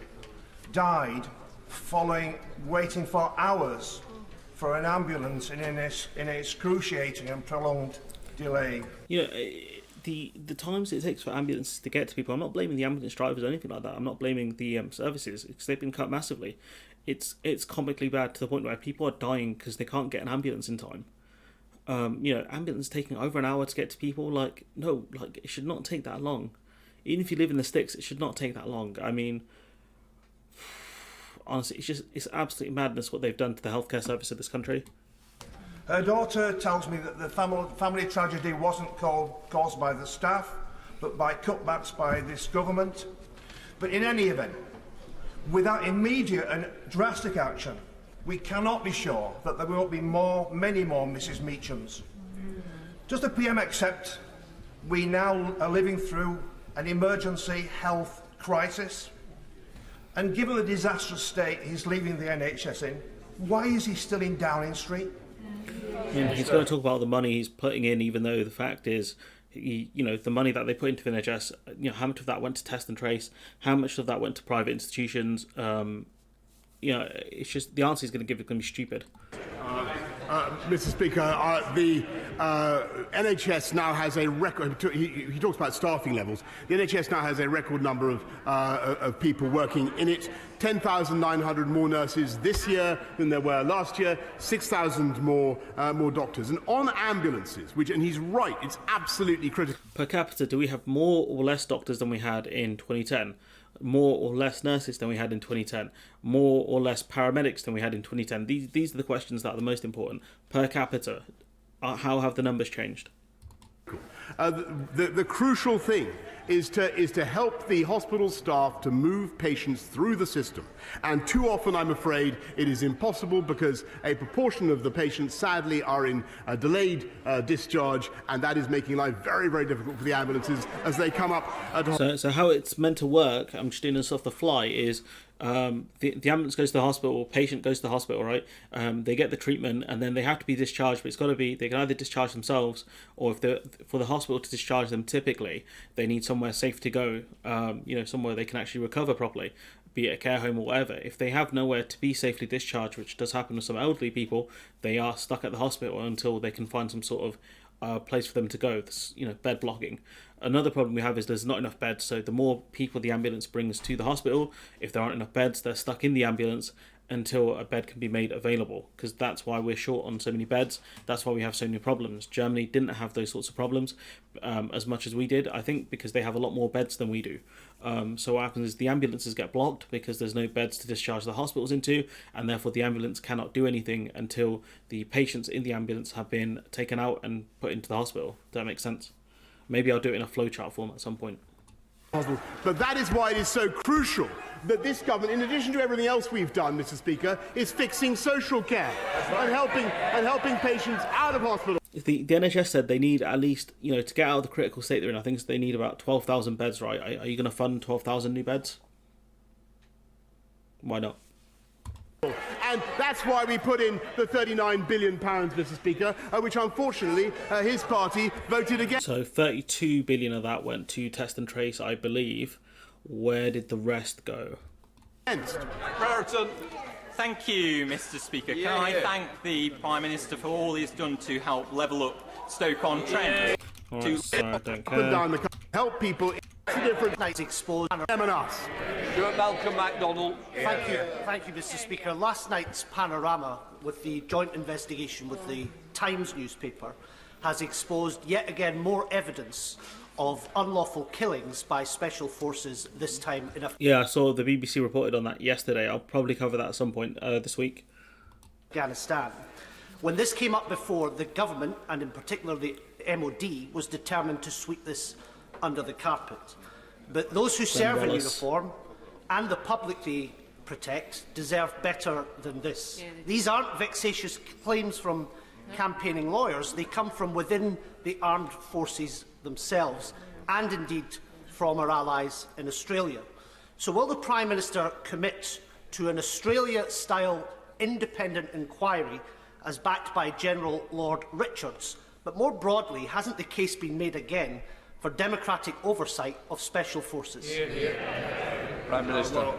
died following waiting for hours for an ambulance in an excruciating and prolonged delay. The times it takes for ambulances to get to people, I'm not blaming the ambulance drivers or anything like that. I'm not blaming the services, because they've been cut massively. It's comically bad to the point where people are dying because they can't get an ambulance in time. Ambulance taking over an hour to get to people, it should not take that long. Even if you live in the sticks, it should not take that long. I mean, honestly, it's absolute madness what they've done to the healthcare service of this country. Her daughter tells me that the family tragedy wasn't caused by the staff, but by cutbacks by this government. But in any event, without immediate and drastic action, we cannot be sure that there won't be many more Mrs. Meachams. Does the PM accept we now are living through an emergency health crisis? And given the disastrous state he's leaving the NHS in, why is he still in Downing Street? He's going to talk about the money he's putting in, even though the fact is, the money that they put into the NHS, how much of that went to test and trace, how much of that went to private institutions. It's just the answer he's going to give is going to be stupid. Mr. Speaker, the NHS now has a record. He talks about staffing levels. The NHS now has a record number of people working in it. 10,900 more nurses this year than there were last year. 6,000 more doctors. And on ambulances, and he's right, it's absolutely critical. Per capita, do we have more or less doctors than we had in 2010? More or less nurses than we had in 2010, more or less paramedics than we had in 2010. These are the questions that are the most important. Per capita, how have the numbers changed? The crucial thing is to help the hospital staff to move patients through the system. And too often, I'm afraid, it is impossible because a proportion of the patients, sadly, are in delayed discharge, and that is making life very, very difficult for the ambulances as they come up. So how it's meant to work, I'm just doing this off the fly, is the ambulance goes to the hospital, patient goes to the hospital, right? They get the treatment, and then they have to be discharged, but it's got to be, they can either discharge themselves, or for the hospital to discharge them, typically, they need somewhere safe to go, somewhere they can actually recover properly, be it a care home or whatever. If they have nowhere to be safely discharged, which does happen with some elderly people, they are stuck at the hospital until they can find some sort of place for them to go. This, bed blocking. Another problem we have is there's not enough beds, so the more people the ambulance brings to the hospital, if there aren't enough beds, they're stuck in the ambulance until a bed can be made available, because that's why we're short on so many beds. That's why we have so many problems. Germany didn't have those sorts of problems as much as we did, I think, because they have a lot more beds than we do. So what happens is the ambulances get blocked because there's no beds to discharge the hospitals into, and therefore the ambulance cannot do anything until the patients in the ambulance have been taken out and put into the hospital. Does that make sense? Maybe I'll do it in a flowchart form at some point. But that is why it is so crucial that this government, in addition to everything else we've done, Mr. Speaker, is fixing social care and helping patients out of hospital. The NHS said they need at least, to get out of the critical state they're in, I think they need about 12,000 beds, right? Are you going to fund 12,000 new beds? Why not? And that's why we put in the £39 billion, Mr. Speaker, which unfortunately his party voted against. So 32 billion of that went to test and trace, I believe. Where did the rest go? Brereton. Thank you, Mr. Speaker. Can I thank the Prime Minister for all he's done to help level up Stoke-on-Trent? Sorry, I don't care. Help people. Different nights exposed them and us. Stuart Malcolm MacDonald. Thank you, Mr. Speaker. Last night's panorama with the joint investigation with the Times newspaper has exposed yet again more evidence of unlawful killings by special forces, this time in Yeah, I saw the BBC reported on that yesterday. I'll probably cover that at some point this week. Afghanistan. When this came up before, the government, and in particular the MOD, was determined to sweep this under the carpet. But those who serve in uniform and the public they protect deserve better than this. These aren't vexatious claims from campaigning lawyers. They come from within the armed forces themselves and indeed from our allies in Australia. So will the Prime Minister commit to an Australia-style independent inquiry as backed by General Lord Richards? But more broadly, hasn't the case been made again for democratic oversight of special forces? Prime Minister.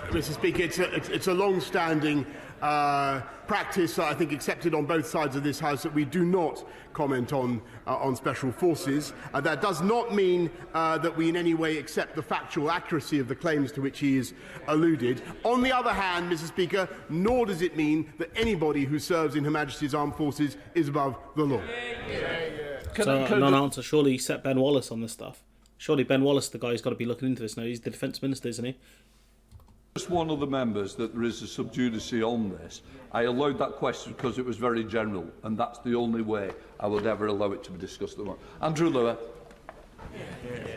Mr. Speaker, it's a long-standing practice, I think, accepted on both sides of this House, that we do not comment on special forces. That does not mean that we in any way accept the factual accuracy of the claims to which he is alluded. On the other hand, Mr. Speaker, nor does it mean that anybody who serves in Her Majesty's Armed Forces is above the law. Non-answer. Surely set Ben Wallace on this stuff. Surely Ben Wallace, the guy who's got to be looking into this now. He's the Defence Minister, isn't he? Just one of the members that there is a sub judice on this. I allowed that question because it was very general, and that's the only way I would ever allow it to be discussed. Andrew Lower.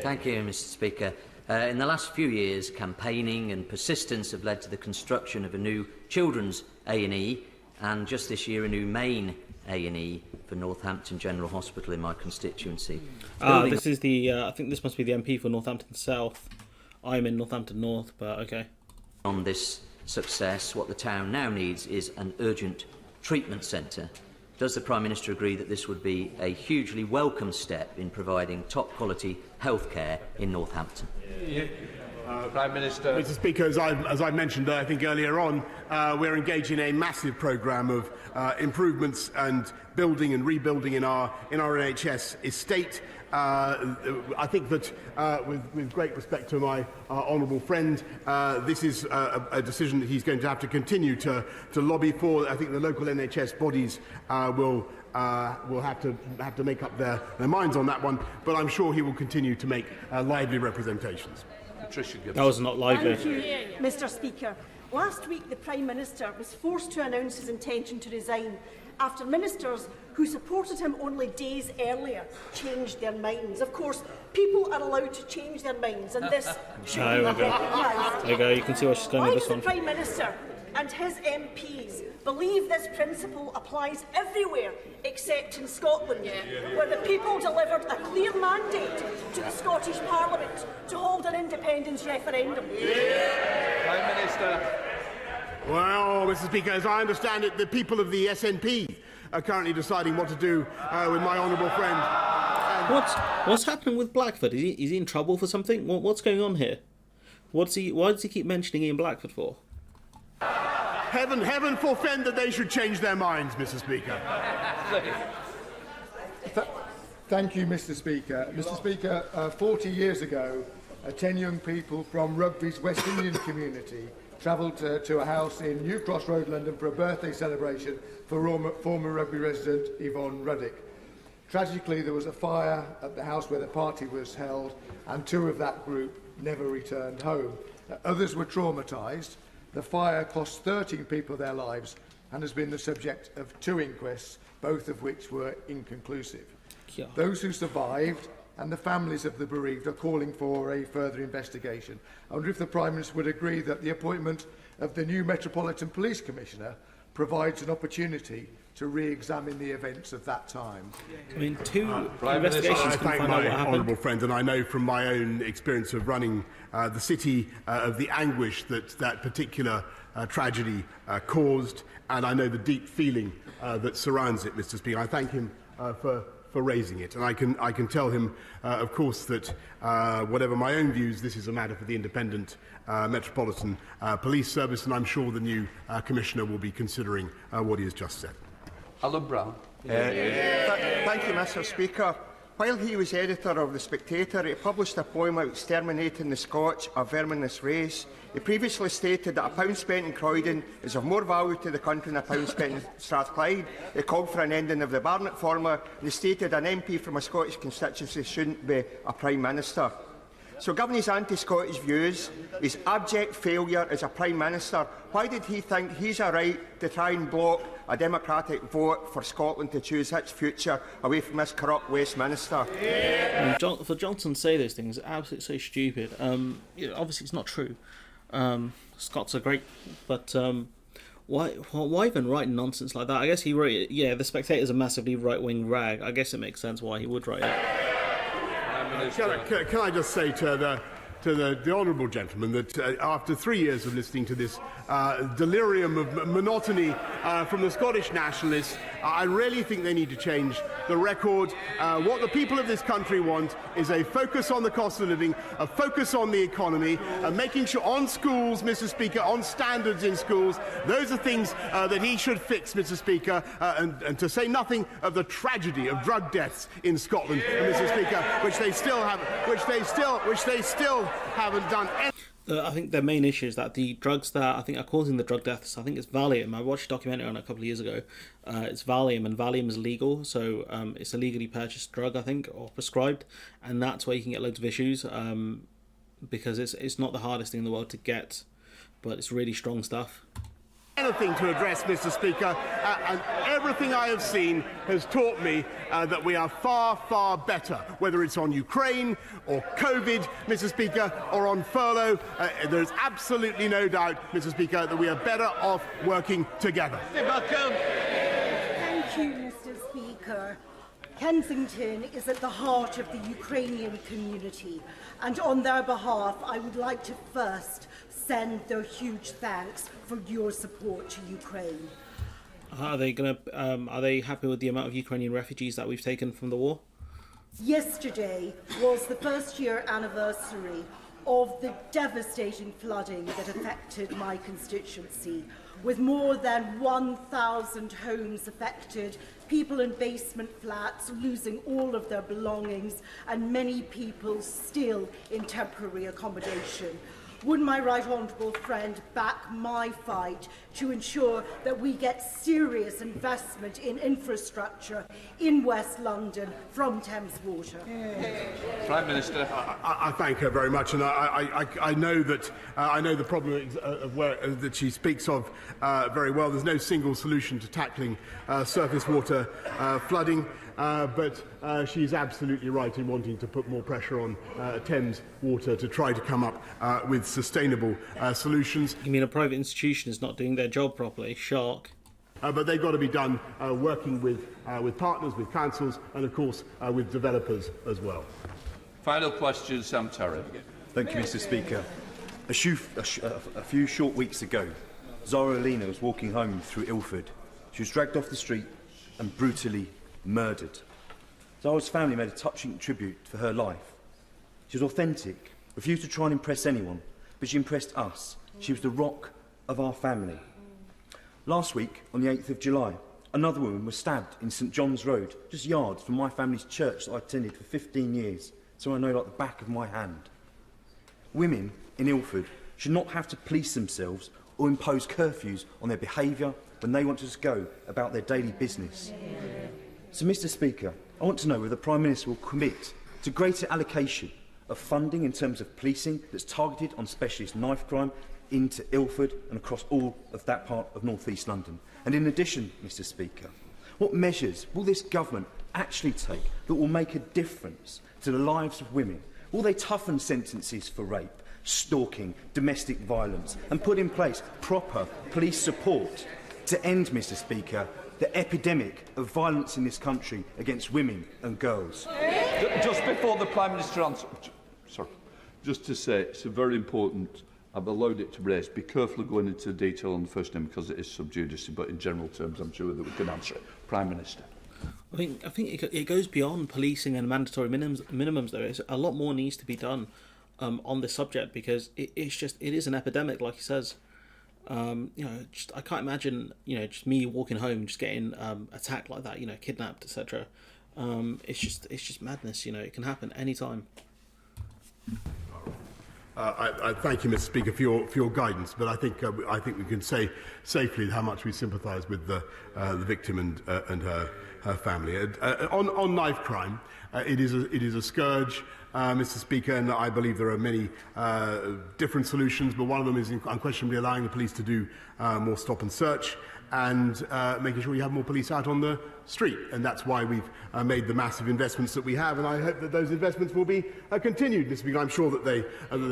Thank you, Mr. Speaker. In the last few years, campaigning and persistence have led to the construction of a new children's A&E, and just this year a new main A&E for Northampton General Hospital in my constituency. This is the, I think this must be the MP for Northampton South. I'm in Northampton North, but okay. On this success, what the town now needs is an urgent treatment centre. Does the Prime Minister agree that this would be a hugely welcome step in providing top-quality healthcare in Northampton? Prime Minister. Mr. Speaker, as I mentioned, I think earlier on, we're engaged in a massive programme of improvements and building and rebuilding in our NHS estate. I think that, with great respect to my honourable friend, this is a decision that he's going to have to continue to lobby for. I think the local NHS bodies will have to make up their minds on that one, but I'm sure he will continue to make lively representations. Patricia Gibbs. That was not lively. Thank you, Mr. Speaker. Last week, the Prime Minister was forced to announce his intention to resign after ministers who supported him only days earlier changed their minds. Of course, people are allowed to change their minds, and this should be recognised. There you go. You can see what she's going with this one. Why does the Prime Minister and his MPs believe this principle applies everywhere except in Scotland, where the people delivered a clear mandate to the Scottish Parliament to hold an independence referendum? Prime Minister. Well, Mr. Speaker, as I understand it, the people of the SNP are currently deciding what to do with my honourable friend. What's happening with Blackford? Is he in trouble for something? What's going on here? Why does he keep mentioning Ian Blackford for? Heaven forfend that they should change their minds, Mr. Speaker. Thank you, Mr Speaker. Mr Speaker, 40 years ago, 10 young people from Rugby's West Indian community travelled to a house in New Cross Road, London, for a birthday celebration for former Rugby resident Yvonne Ruddick. Tragically, there was a fire at the house where the party was held, and 2 of that group never returned home. Others were traumatised. The fire cost 13 people their lives and has been the subject of 2 inquests, both of which were inconclusive. Yeah. Those who survived and the families of the bereaved are calling for a further investigation. I wonder if the Prime Minister would agree that the appointment of the new Metropolitan Police Commissioner provides an opportunity to re-examine the events of that time. I mean, 2 investigations I can thank find out my what happened. honourable friend, and I know from my own experience of running the city of the anguish that particular tragedy caused, and I know the deep feeling that surrounds it, Mr Speaker. I thank him for raising it, and I can tell him, of course, that whatever my own views, this is a matter for the independent Metropolitan Police Service, and I'm sure the new Commissioner will be considering what he has just said. Alan Brown. Thank you, Mr Speaker. While he was editor of The Spectator, he published a poem out exterminating the Scotch, a verminous race. He previously stated that £1 spent in Croydon is of more value to the country than £1 spent in Strathclyde. He called for an ending of the Barnett formula, and he stated an MP from a Scottish constituency shouldn't be a Prime Minister. So given his anti-Scottish views, his abject failure as a Prime Minister, why did he think he's a right to try and block a democratic vote for Scotland to choose its future away from this corrupt Westminster? For Johnson to say those things is absolutely so stupid. Obviously it's not true. Scots are great, but why even write nonsense like that? I guess he wrote it. Yeah, The Spectator's a massively right-wing rag. I guess it makes sense why he would write it. Can I just say to the honourable gentleman that after 3 years of listening to this delirium of monotony from the Scottish nationalists, I really think they need to change the record. What the people of this country want is a focus on the cost of living, a focus on the economy, making sure on schools, Mr Speaker, on standards in schools. Those are things that he should fix, Mr Speaker, and to say nothing of the tragedy of drug deaths in Scotland, Mr Speaker, which they still haven't done. I think their main issue is that the drugs that I think are causing the drug deaths, I think it's Valium. I watched a documentary on it a couple of years ago. It's Valium, and Valium is legal, so it's a legally purchased drug, I think, or prescribed, and that's where you can get loads of issues because it's not the hardest thing in the world to get, but it's really strong stuff. Anything to address, Mr Speaker, and everything I have seen has taught me that we are far, far better, whether it's on Ukraine or COVID, Mr Speaker, or on furlough. There is absolutely no doubt, Mr Speaker, that we are better off working together. Thank you, Mr Speaker. Kensington is at the heart of the Ukrainian community, and on their behalf I would like to first send their huge thanks for your support to Ukraine. Are they happy with the amount of Ukrainian refugees that we've taken from the war? Yesterday was the first-year anniversary of the devastating flooding that affected my constituency, with more than 1,000 homes affected, people in basement flats losing all of their belongings, and many people still in temporary accommodation. Would my right honourable friend back my fight to ensure that we get serious investment in infrastructure in West London from Thames Water? Prime Minister. I thank her very much, and I know that I know the problem of that she speaks of very well. There's no single solution to tackling surface water flooding. But she's absolutely right in wanting to put more pressure on Thames Water to try to come up with sustainable solutions. You mean a private institution is not doing their job properly? Shark. But they've got to be done working with partners, with councils, and of course with developers as well. Final question, Sam Terry. Thank you, Mr Speaker. A few short weeks ago, Zara Alina was walking home through Ilford. She was dragged off the street and brutally murdered. Zara's family made a touching tribute for her life. She was authentic, refused to try and impress anyone, but she impressed us. She was the rock of our family. Last week, on the 8th of July, Another woman was stabbed in St John's Road, just yards from my family's church that I attended for 15 years, so I know like the back of my hand. Women in Ilford should not have to police themselves or impose curfews on their behaviour when they want to just go about their daily business. So, Mr Speaker, I want to know whether the Prime Minister will commit to greater allocation of funding in terms of policing that's targeted on specialist knife crime into Ilford and across all of that part of North East London. And in addition, Mr Speaker, what measures will this government actually take that will make a difference to the lives of women? Will they toughen sentences for rape, stalking, domestic violence, and put in place proper police support to end, Mr Speaker, the epidemic of violence in this country against women and girls? Just before the Prime Minister answers, sorry, just to say it's a very important, I've allowed it to raise, be careful of going into detail on the first name because it is sub judice, but in general terms I'm sure that we can answer it. Prime Minister. I think it goes beyond policing and mandatory minimums though. A lot more needs to be done on this subject because it is an epidemic, like he says. I can't imagine, just me walking home and just getting attacked like that, kidnapped, etc. It's just madness, it can happen anytime. I thank you, Mr. Speaker, for your guidance, but I think we can say safely how much we sympathise with the victim and her family. On knife crime, it is a scourge, Mr. Speaker, and I believe there are many different solutions, but one of them is unquestionably allowing the police to do more stop and search and making sure you have more police out on the street. And that's why we've made the massive investments that we have, and I hope that those investments will be continued, Mr. Speaker. I'm sure that they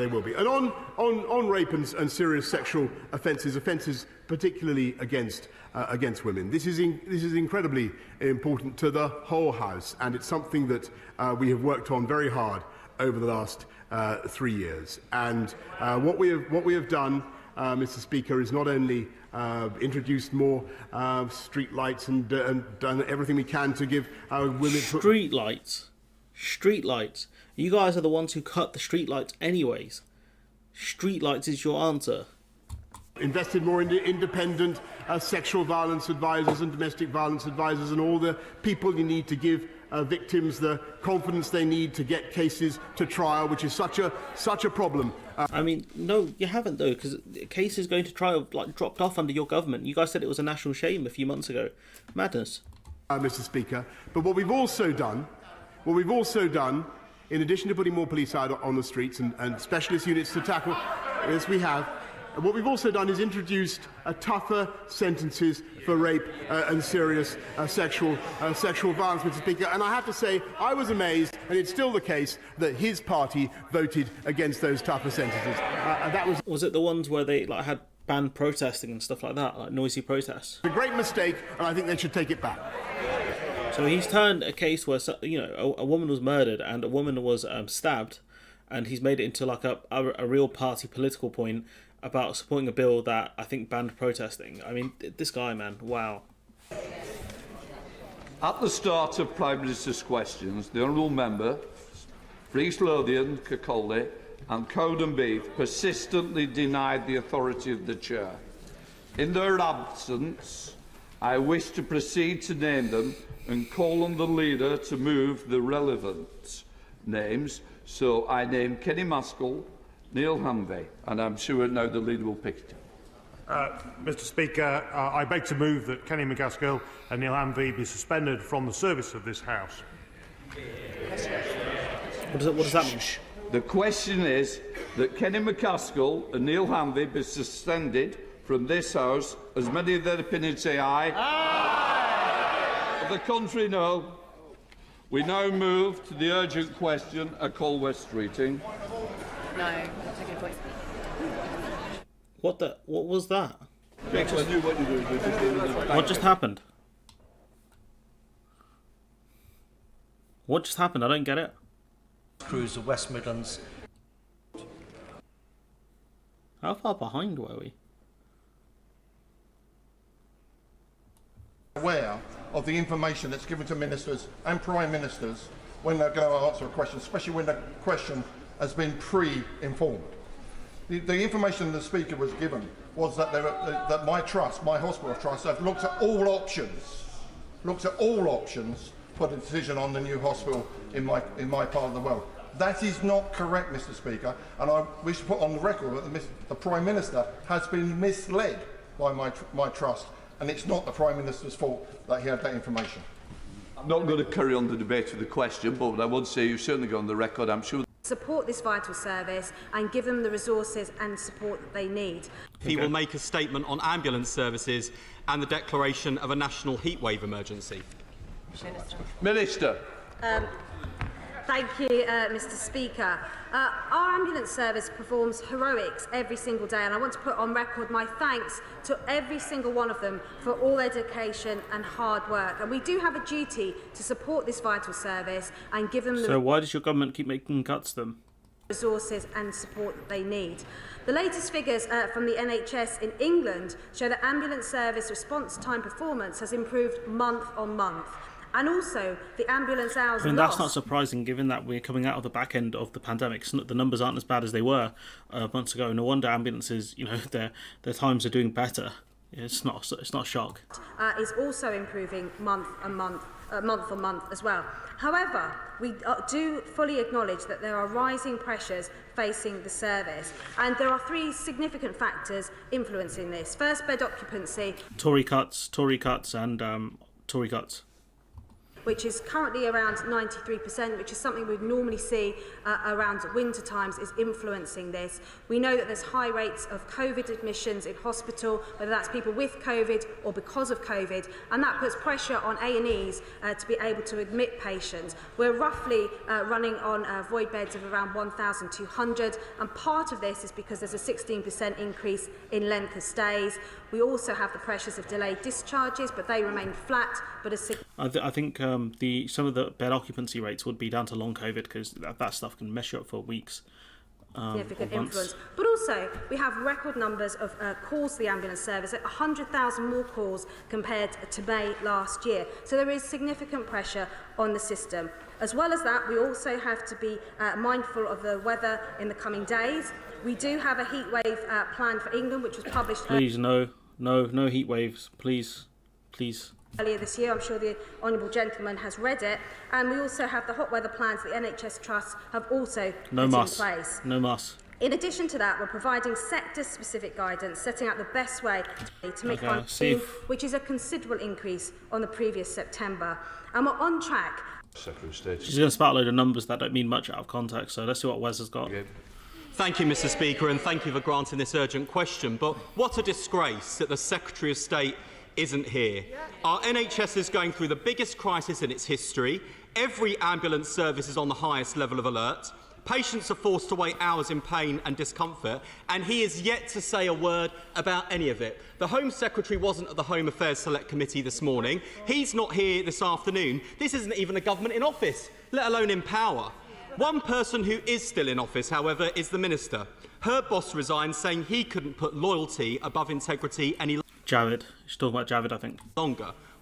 will be. And on rape and serious sexual offences particularly against women, this is incredibly important to the whole House, and it's something that we have worked on very hard over the last 3 years. And what we have done, Mr. Speaker, is not only introduced more street lights and done everything we can to give women... Street lights? You guys are the ones who cut the street lights anyways. Street lights is your answer. Invested more in independent sexual violence advisors and domestic violence advisors and all the people you need to give victims the confidence they need to get cases to trial, which is such a problem. I mean, no, you haven't though, because cases going to trial dropped off under your government. You guys said it was a national shame a few months ago. Madness. Mr. Speaker, but what we've also done, in addition to putting more police out on the streets and specialist units to tackle this, what we've also done is introduced tougher sentences for rape and serious sexual violence, Mr. Speaker. And I have to say, I was amazed, and it's still the case, that his party voted against those tougher sentences. Was it the ones where they had banned protesting and stuff like that, like noisy protests? It's a great mistake, and I think they should take it back. So he's turned a case where a woman was murdered and a woman was stabbed, and he's made it into like a real party political point about supporting a bill that I think banned protesting. I mean, this guy, man, wow. At the start of Prime Minister's questions, the Honourable Member for East Lothian, Kirkcaldy and Cowdenbeath persistently denied the authority of the Chair. In their absence, I wish to proceed to name them and call on the Leader to move the relevant names. So I name Kenny Maskell, Neil Hanvey, and I'm sure now the Leader will pick it. Mr. Speaker, I beg to move that Kenny McCaskill and Neil Hanvey be suspended from the service of this House. What does that mean? The question is that Kenny McCaskill and Neil Hanvey be suspended from this House. As many of their opinions say aye. Aye! The contrary, no. We now move to the urgent question at Colwell Streeting. No, take your point. What was that? What just happened? What just happened? I don't get it. Crews of West Midlands. How far behind were we? Aware of the information that's given to ministers and prime ministers when they're going to answer a question, especially when the question has been pre-informed. The information the Speaker was given was that, that my trust, my hospital trust, have looked at all options looked at all options for the decision on the new hospital in my part of the world. That is not correct, Mr. Speaker, and I wish to put on the record that the Prime Minister has been misled by my trust, and it's not the Prime Minister's fault that he had that information. I'm not going to carry on the debate with the question, but I would say you've certainly got on the record, I'm sure. Support this vital service and give them the resources and support that they need. He will make a statement on ambulance services and the declaration of a national heatwave emergency. Minister. Thank you, Mr. Speaker. Our ambulance service performs heroics every single day, and I want to put on record my thanks to every single one of them for all their dedication and hard work. And we do have a duty to support this vital service and give them the So why does your government keep making cuts to them? Resources and support that they need. The latest figures from the NHS in England show that ambulance service response time performance has improved month on month. And also, the ambulance hours I mean, lost. that's not surprising given that we're coming out of the back end of the pandemic. The numbers aren't as bad as they were months ago. No wonder ambulances, their times are doing better. It's not a shock. Is also improving month on month as well. However, we do fully acknowledge that there are rising pressures facing the service, and there are three significant factors influencing this. First, bed occupancy. Tory cuts, and Tory cuts. Which is currently around 93%, which is something we'd normally see around winter times, is influencing this. We know that there's high rates of COVID admissions in hospital, whether that's people with COVID or because of COVID, and that puts pressure on A&Es to be able to admit patients. We're roughly running on void beds of around 1,200, and part of this is because there's a 16% increase in length of stays. We also have the pressures of delayed discharges, but they remain flat. But I think some of the bed occupancy rates would be down to long COVID, because that stuff can mess you up for weeks. Significant influence. But also, we have record numbers of calls to the ambulance service, 100,000 more calls compared to May last year. So there is significant pressure on the system. As well as that, we also have to be mindful of the weather in the coming days. We do have a heatwave plan for England, which was published. Please, no heat waves, please. Earlier this year. I'm sure the honourable gentleman has read it. And we also have the hot weather plans the NHS trusts have also put in place. No muss. In addition to that, we're providing sector-specific guidance, setting out the best way to make which is a considerable increase on the previous September. And we're on track. Secretary of State. She's going to spout a load of numbers that don't mean much out of context, so let's see what Wes has got. Thank you, Mr. Speaker, and thank you for granting this urgent question. But what a disgrace that the Secretary of State isn't here. Our NHS is going through the biggest crisis in its history. Every ambulance service is on the highest level of alert. Patients are forced to wait hours in pain and discomfort, and he is yet to say a word about any of it. The Home Secretary wasn't at the Home Affairs Select Committee this morning. He's not here this afternoon. This isn't even a government in office, let alone in power. One person who is still in office, however, is the Minister. Her boss resigned, saying he couldn't put loyalty above integrity any longer. Javid. She's talking about Javid, I think.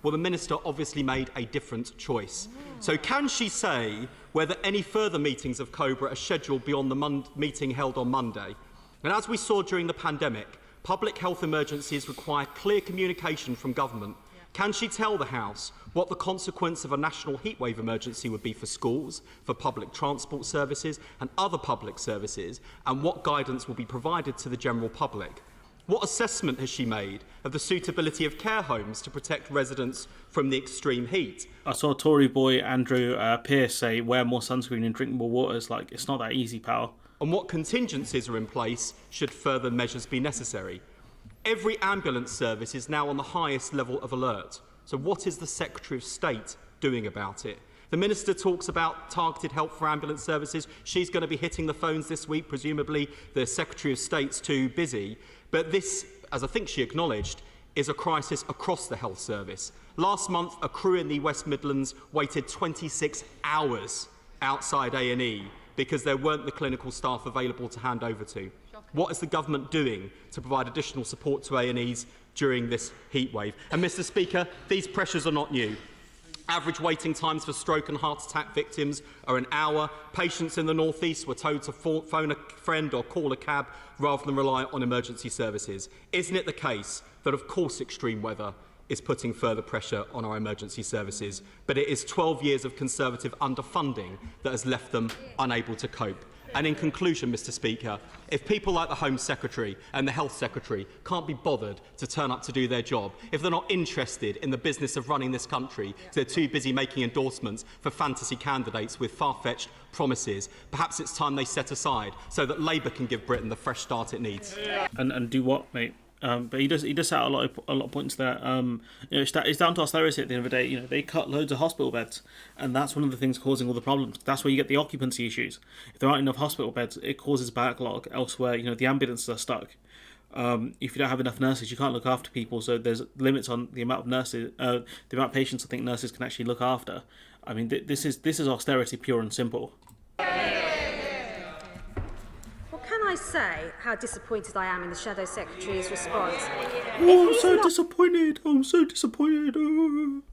Well, the Minister obviously made a different choice. So can she say whether any further meetings of COBRA are scheduled beyond the meeting held on Monday? And as we saw during the pandemic, public health emergencies require clear communication from government. Can she tell the House what the consequence of a national heatwave emergency would be for schools, for public transport services and other public services, and what guidance will be provided to the general public? What assessment has she made of the suitability of care homes to protect residents from the extreme heat? I saw Tory boy Andrew Pearce say, wear more sunscreen and drink more water. It's like, it's not that easy, pal. And what contingencies are in place should further measures be necessary? Every ambulance service is now on the highest level of alert. So what is the Secretary of State doing about it? The Minister talks about targeted help for ambulance services. She's going to be hitting the phones this week. Presumably the Secretary of State's too busy. But this, as I think she acknowledged, is a crisis across the health service. Last month, a crew in the West Midlands waited 26 hours outside A&E because there weren't the clinical staff available to hand over to. What is the government doing to provide additional support to A&Es during this heatwave? And, Mr. Speaker, these pressures are not new. Average waiting times for stroke and heart attack victims are an hour. Patients in the North East were told to phone a friend or call a cab rather than rely on emergency services. Isn't it the case that, of course, extreme weather is putting further pressure on our emergency services, but it is 12 years of Conservative underfunding that has left them unable to cope. And in conclusion, Mr Speaker, if people like the Home Secretary and the Health Secretary can't be bothered to turn up to do their job, if they're not interested in the business of running this country, because they're too busy making endorsements for fantasy candidates with far-fetched promises, perhaps it's time they set aside so that Labour can give Britain the fresh start it needs. And do what, mate? But he does set out a lot of points there. It's down to austerity at the end of the day. They cut loads of hospital beds, and that's one of the things causing all the problems. That's where you get the occupancy issues. If there aren't enough hospital beds, it causes backlog elsewhere. The ambulances are stuck. If you don't have enough nurses, you can't look after people. So there's limits on the amount of nurses, the amount of patients I think nurses can actually look after. I mean, this is austerity pure and simple. Can I say how disappointed I am in the Shadow Secretary's response? Oh, I'm so disappointed. I'm so disappointed. If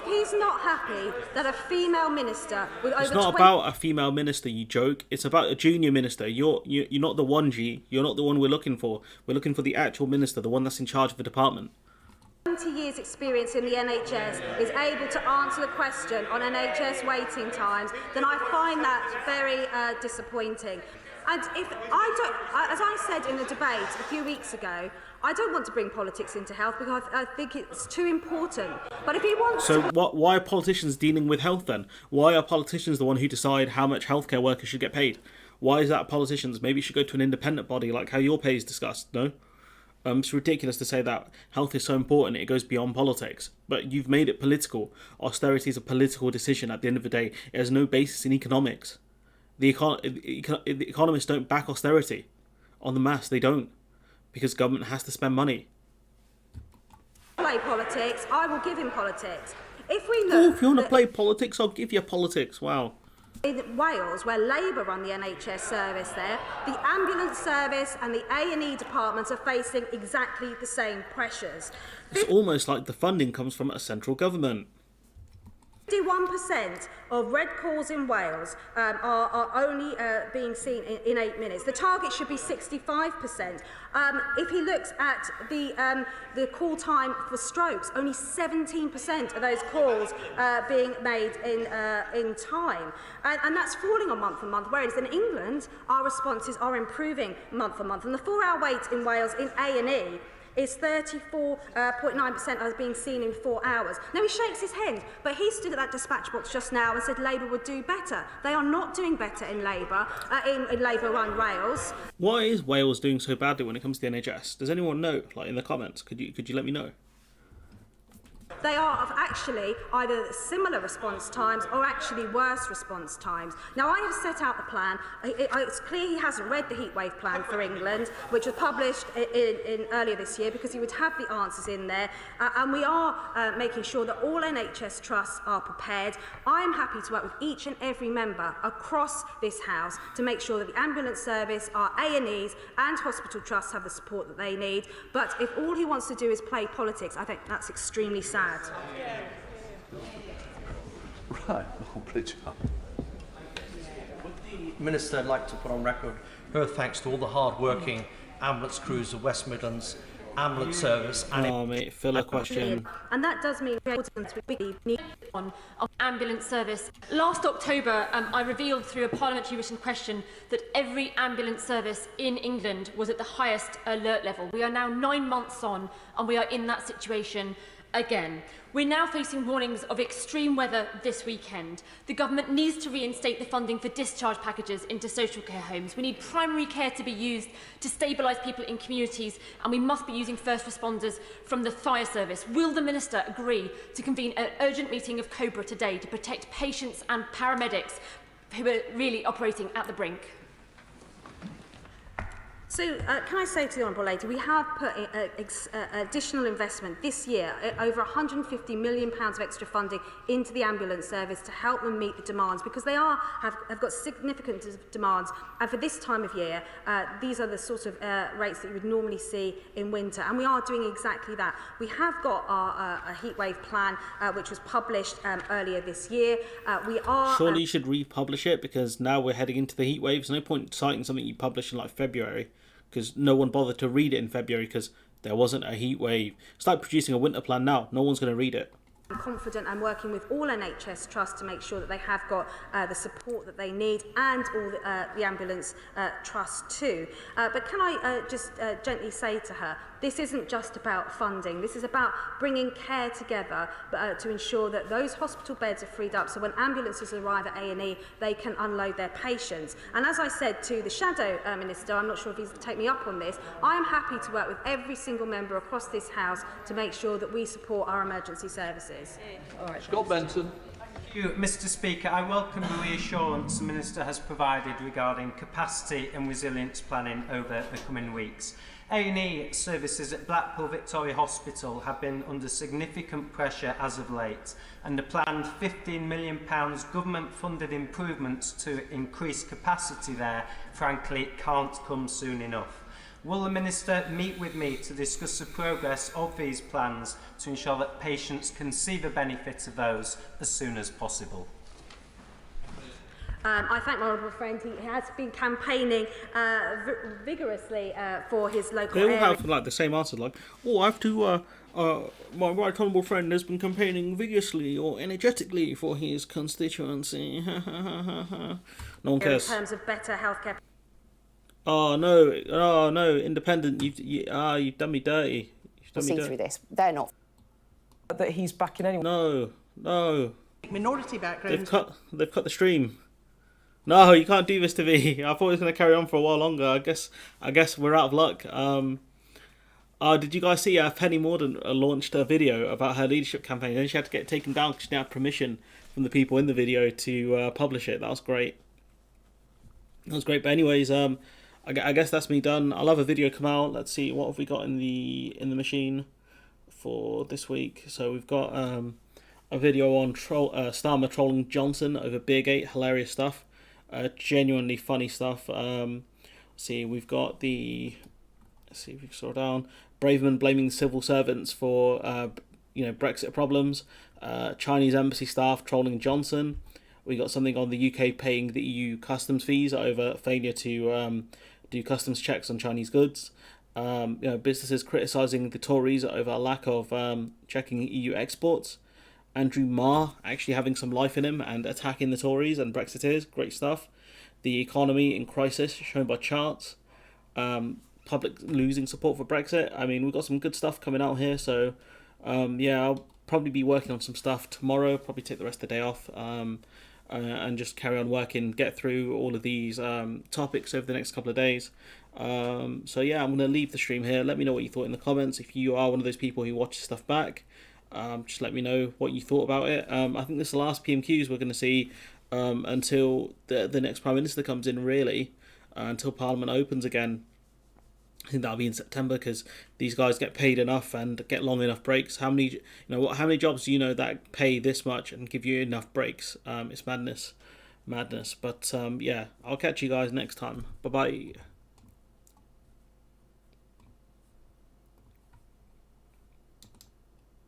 he's not happy that a female minister with over It's not about a female minister, you joke. It's about a junior minister. You're not the one, G. You're not the one we're looking for. We're looking for the actual minister, the one that's in charge of the department. 20 years experience in the NHS is able to answer the question on NHS waiting times, then I find that very disappointing. And if I don't, as I said in the debate a few weeks ago, I don't want to bring politics into health because I think it's too important. But if he wants why are politicians dealing with health then? Why are politicians the one who decide how much healthcare workers should get paid? Why is that politicians? Maybe you should go to an independent body like how your pay is discussed, no? It's ridiculous to say that health is so important it goes beyond politics. But you've made it political. Austerity is a political decision at the end of the day. It has no basis in economics. The economists don't back austerity. En masse, they don't. Because government has to spend money. play politics, I will give him politics. If we look... if you want to play politics, I'll give you politics. Wow. In Wales, where Labour run the NHS service there, the ambulance service and the A&E departments are facing exactly the same pressures. It's almost like the funding comes from a central government. 51% of red calls in Wales are only being seen in 8 minutes. The target should be 65%. If he looks at the call time for strokes, only 17% of those calls being made in time. And that's falling on month on month, whereas in England, our responses are improving month on month. And the 4-hour wait in Wales in A&E is 34.9% as being seen in 4 hours. Now, he shakes his head, but he stood at that dispatch box just now and said Labour would do better. They are not doing better in Labour, in Labour-run Wales. Why is Wales doing so badly when it comes to the NHS? Does anyone know? Like in the comments, could you let me know? They are of actually either similar response times or actually worse response times. Now, I have set out the plan. It's clear he hasn't read the heatwave plan for England, which was published in earlier this year, because he would have the answers in there. And we are making sure that all NHS trusts are prepared. I am happy to work with each and every member across this House to make sure that the ambulance service, our A&Es and hospital trusts have the support that they need. But if all he wants to do is play politics, I think that's extremely sad. Right, I'll bridge up. Would the Minister like to put on record her thanks to all the hard-working ambulance crews of West Midlands ambulance service? And mate, filler question. And that does mean we need on ambulance service. Last October, I revealed through a parliamentary written question that every ambulance service in England was at the highest alert level. We are now 9 months on, and we are in that situation again. We're now facing warnings of extreme weather this weekend. The government needs to reinstate the funding for discharge packages into social care homes. We need primary care to be used to stabilise people in communities, and we must be using first responders from the fire service. Will the Minister agree to convene an urgent meeting of COBRA today to protect patients and paramedics who are really operating at the brink? So, can I say to the Honourable Lady, we have put in, additional investment this year, over £150 million of extra funding into the ambulance service to help them meet the demands, because they have got significant demands. And for this time of year, these are the sort of rates that you would normally see in winter. And we are doing exactly that. We have got our a heatwave plan, which was published earlier this year. We are... Surely you should republish it, because now we're heading into the heat waves. No point citing something you published in like February, because no one bothered to read it in February because there wasn't a heat wave. It's like producing a winter plan now. No one's going to read it. I'm confident and working with all NHS trusts to make sure that they have got the support that they need, and all the ambulance trusts too. But can I just gently say to her, this isn't just about funding. This is about bringing care together to ensure that those hospital beds are freed up, so when ambulances arrive at A&E, they can unload their patients. And as I said to the Shadow Minister, I'm not sure if he's take me up on this, I am happy to work with every single member across this House to make sure that we support our emergency services. All right, Scott Benson. Thank you, Mr. Speaker. I welcome the reassurance the Minister has provided regarding capacity and resilience planning over the coming weeks. A&E services at Blackpool Victoria Hospital have been under significant pressure as of late, and the planned £15 million government-funded improvements to increase capacity there, frankly, can't come soon enough. Will the Minister meet with me to discuss the progress of these plans to ensure that patients can see the benefits of those as soon as possible? I thank my honourable friend. He has been campaigning vigorously for his local They all area. have like the same answer, like, oh, I have to. My right honourable friend has been campaigning vigorously or energetically for his constituency. No one cares. In terms of better healthcare. Oh no, independent. You've done me dirty. You've done me See dirty. through this. They're not. That he's backing anyone. No. Minority background. They've cut the stream. No, you can't do this to me. I thought it was going to carry on for a while longer. I guess we're out of luck. Did you guys see Penny Mordaunt launched a video about her leadership campaign, and she had to get taken down because she didn't have permission from the people in the video to publish it. That was great. But anyways, I guess that's me done. I'll have a video come out. Let's see, what have we got in the machine for this week? So we've got a video on Starmer trolling Johnson over Beergate. Hilarious stuff. Genuinely funny stuff. See, we've got let's see if we can scroll down. Braverman blaming civil servants for Brexit problems. Chinese embassy staff trolling Johnson. We got something on the UK paying the EU customs fees over failure to do customs checks on Chinese goods. Businesses criticising the Tories over a lack of checking EU exports. Andrew Marr actually having some life in him and attacking the Tories and Brexiteers. Great stuff. The economy in crisis shown by charts. Public losing support for Brexit. I mean, we've got some good stuff coming out here. So, I'll probably be working on some stuff tomorrow. Probably take the rest of the day off. And just carry on working, get through all of these topics over the next couple of days. I'm going to leave the stream here. Let me know what you thought in the comments. If you are one of those people who watches stuff back, just let me know what you thought about it. I think this is the last PMQs we're going to see until the next Prime Minister comes in, really, until Parliament opens again. I think that'll be in September, because these guys get paid enough and get long enough breaks. How many jobs do you know that pay this much and give you enough breaks? It's madness. But I'll catch you guys next time. Bye bye.